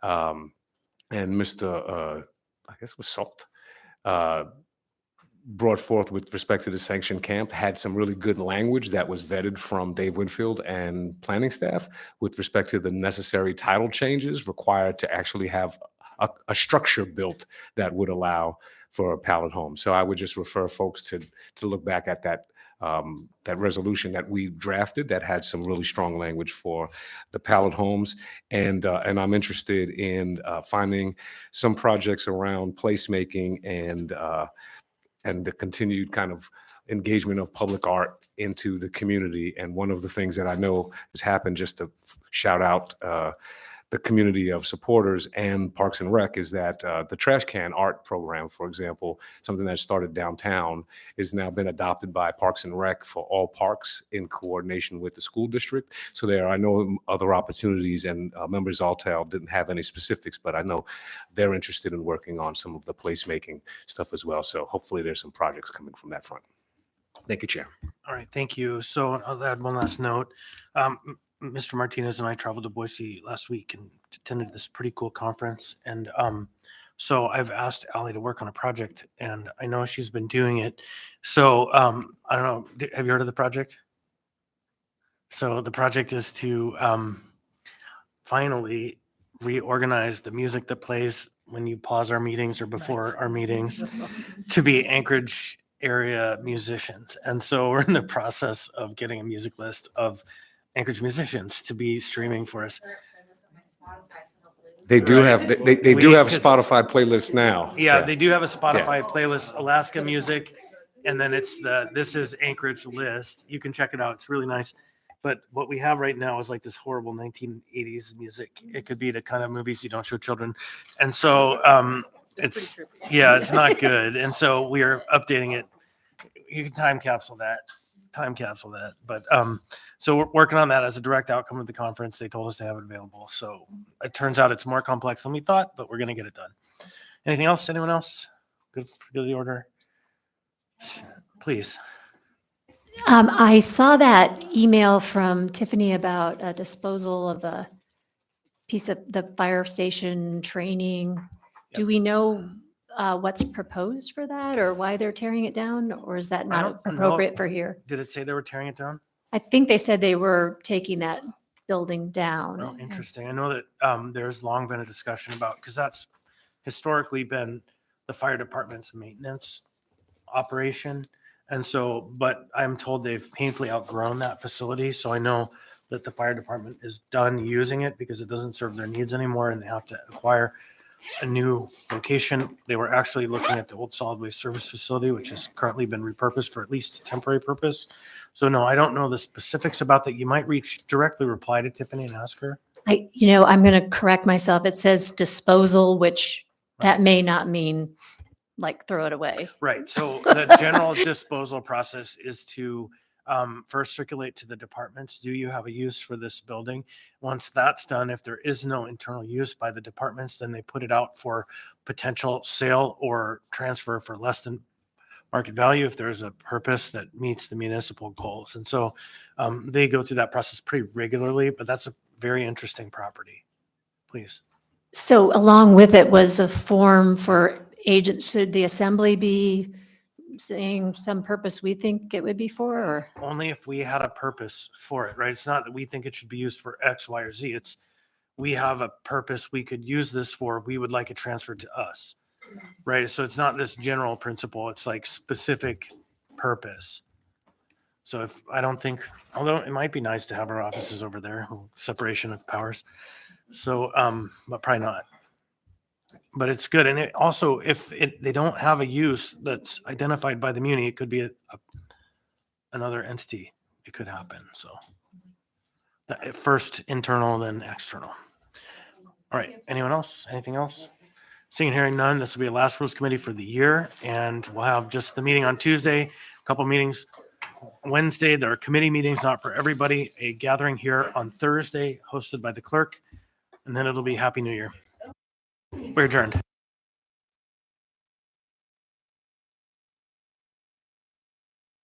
and Mr. I guess it was Salt, brought forth with respect to the sanctioned camp had some really good language that was vetted from Dave Winfield and planning staff with respect to the necessary title changes required to actually have a structure built that would allow for a pallet home. So I would just refer folks to look back at that resolution that we drafted that had some really strong language for the pallet homes. And I'm interested in finding some projects around placemaking and the continued kind of engagement of public art into the community. And one of the things that I know has happened, just to shout out the community of supporters and Parks and Rec, is that the trash can art program, for example, something that started downtown, has now been adopted by Parks and Rec for all parks in coordination with the school district. So there, I know other opportunities, and members Altel didn't have any specifics, but I know they're interested in working on some of the placemaking stuff as well. So hopefully there's some projects coming from that front. Thank you, Chair. All right, thank you. So I'll add one last note. Mr. Martinez and I traveled to Boise last week and attended this pretty cool conference. And so I've asked Allie to work on a project, and I know she's been doing it. So I don't know, have you heard of the project? So the project is to finally reorganize the music that plays when you pause our meetings or before our meetings to be Anchorage area musicians. And so we're in the process of getting a music list of Anchorage musicians to be streaming for us. They do have they do have Spotify playlists now. Yeah, they do have a Spotify playlist, Alaska Music, and then it's This Is Anchorage list. You can check it out. It's really nice. But what we have right now is like this horrible 1980s music. It could be the kind of movies you don't show children. And so it's not good. And so we are updating it. You can time capsule that. But so we're working on that as a direct outcome of the conference. They told us to have it available. So it turns out it's more complex than we thought, but we're going to get it done. Anything else? Anyone else? Good for the order. Please. I saw that email from Tiffany about a disposal of a piece of the fire station training. Do we know what's proposed for that, or why they're tearing it down, or is that not appropriate for here? Did it say they were tearing it down? I think they said they were taking that building down. Oh, interesting. I know that there's long been a discussion about, because that's historically been the fire department's maintenance operation. And so, but I'm told they've painfully outgrown that facility. So I know that the fire department is done using it because it doesn't serve their needs anymore, and they have to acquire a new location. They were actually looking at the old solid waste service facility, which has currently been repurposed for at least a temporary purpose. So no, I don't know the specifics about that. You might directly reply to Tiffany and ask her. I'm going to correct myself. It says disposal, which that may not mean like throw it away. Right. So the general disposal process is to first circulate to the departments. Do you have a use for this building? Once that's done, if there is no internal use by the departments, then they put it out for potential sale or transfer for less than market value if there's a purpose that meets the municipal goals. And so they go through that process pretty regularly, but that's a very interesting property. Please. So along with it was a form for agents. Should the assembly be saying some purpose we think it would be for, or? Only if we had a purpose for it, right? It's not that we think it should be used for X, Y, or Z. It's we have a purpose we could use this for. We would like it transferred to us, right? So it's not this general principle. It's like specific purpose. So if I don't think, although it might be nice to have our offices over there, separation of powers. So, but probably not. But it's good. And it also, if they don't have a use that's identified by the muni, it could be another entity. It could happen. So at first internal, then external. All right. Anyone else? Anything else? Seeing and hearing none, this will be a last rules committee for the year. And we'll have just the meeting on Tuesday, a couple meetings Wednesday. There are committee meetings, not for everybody. A gathering here on Thursday hosted by the clerk. And then it'll be Happy New Year. We're adjourned.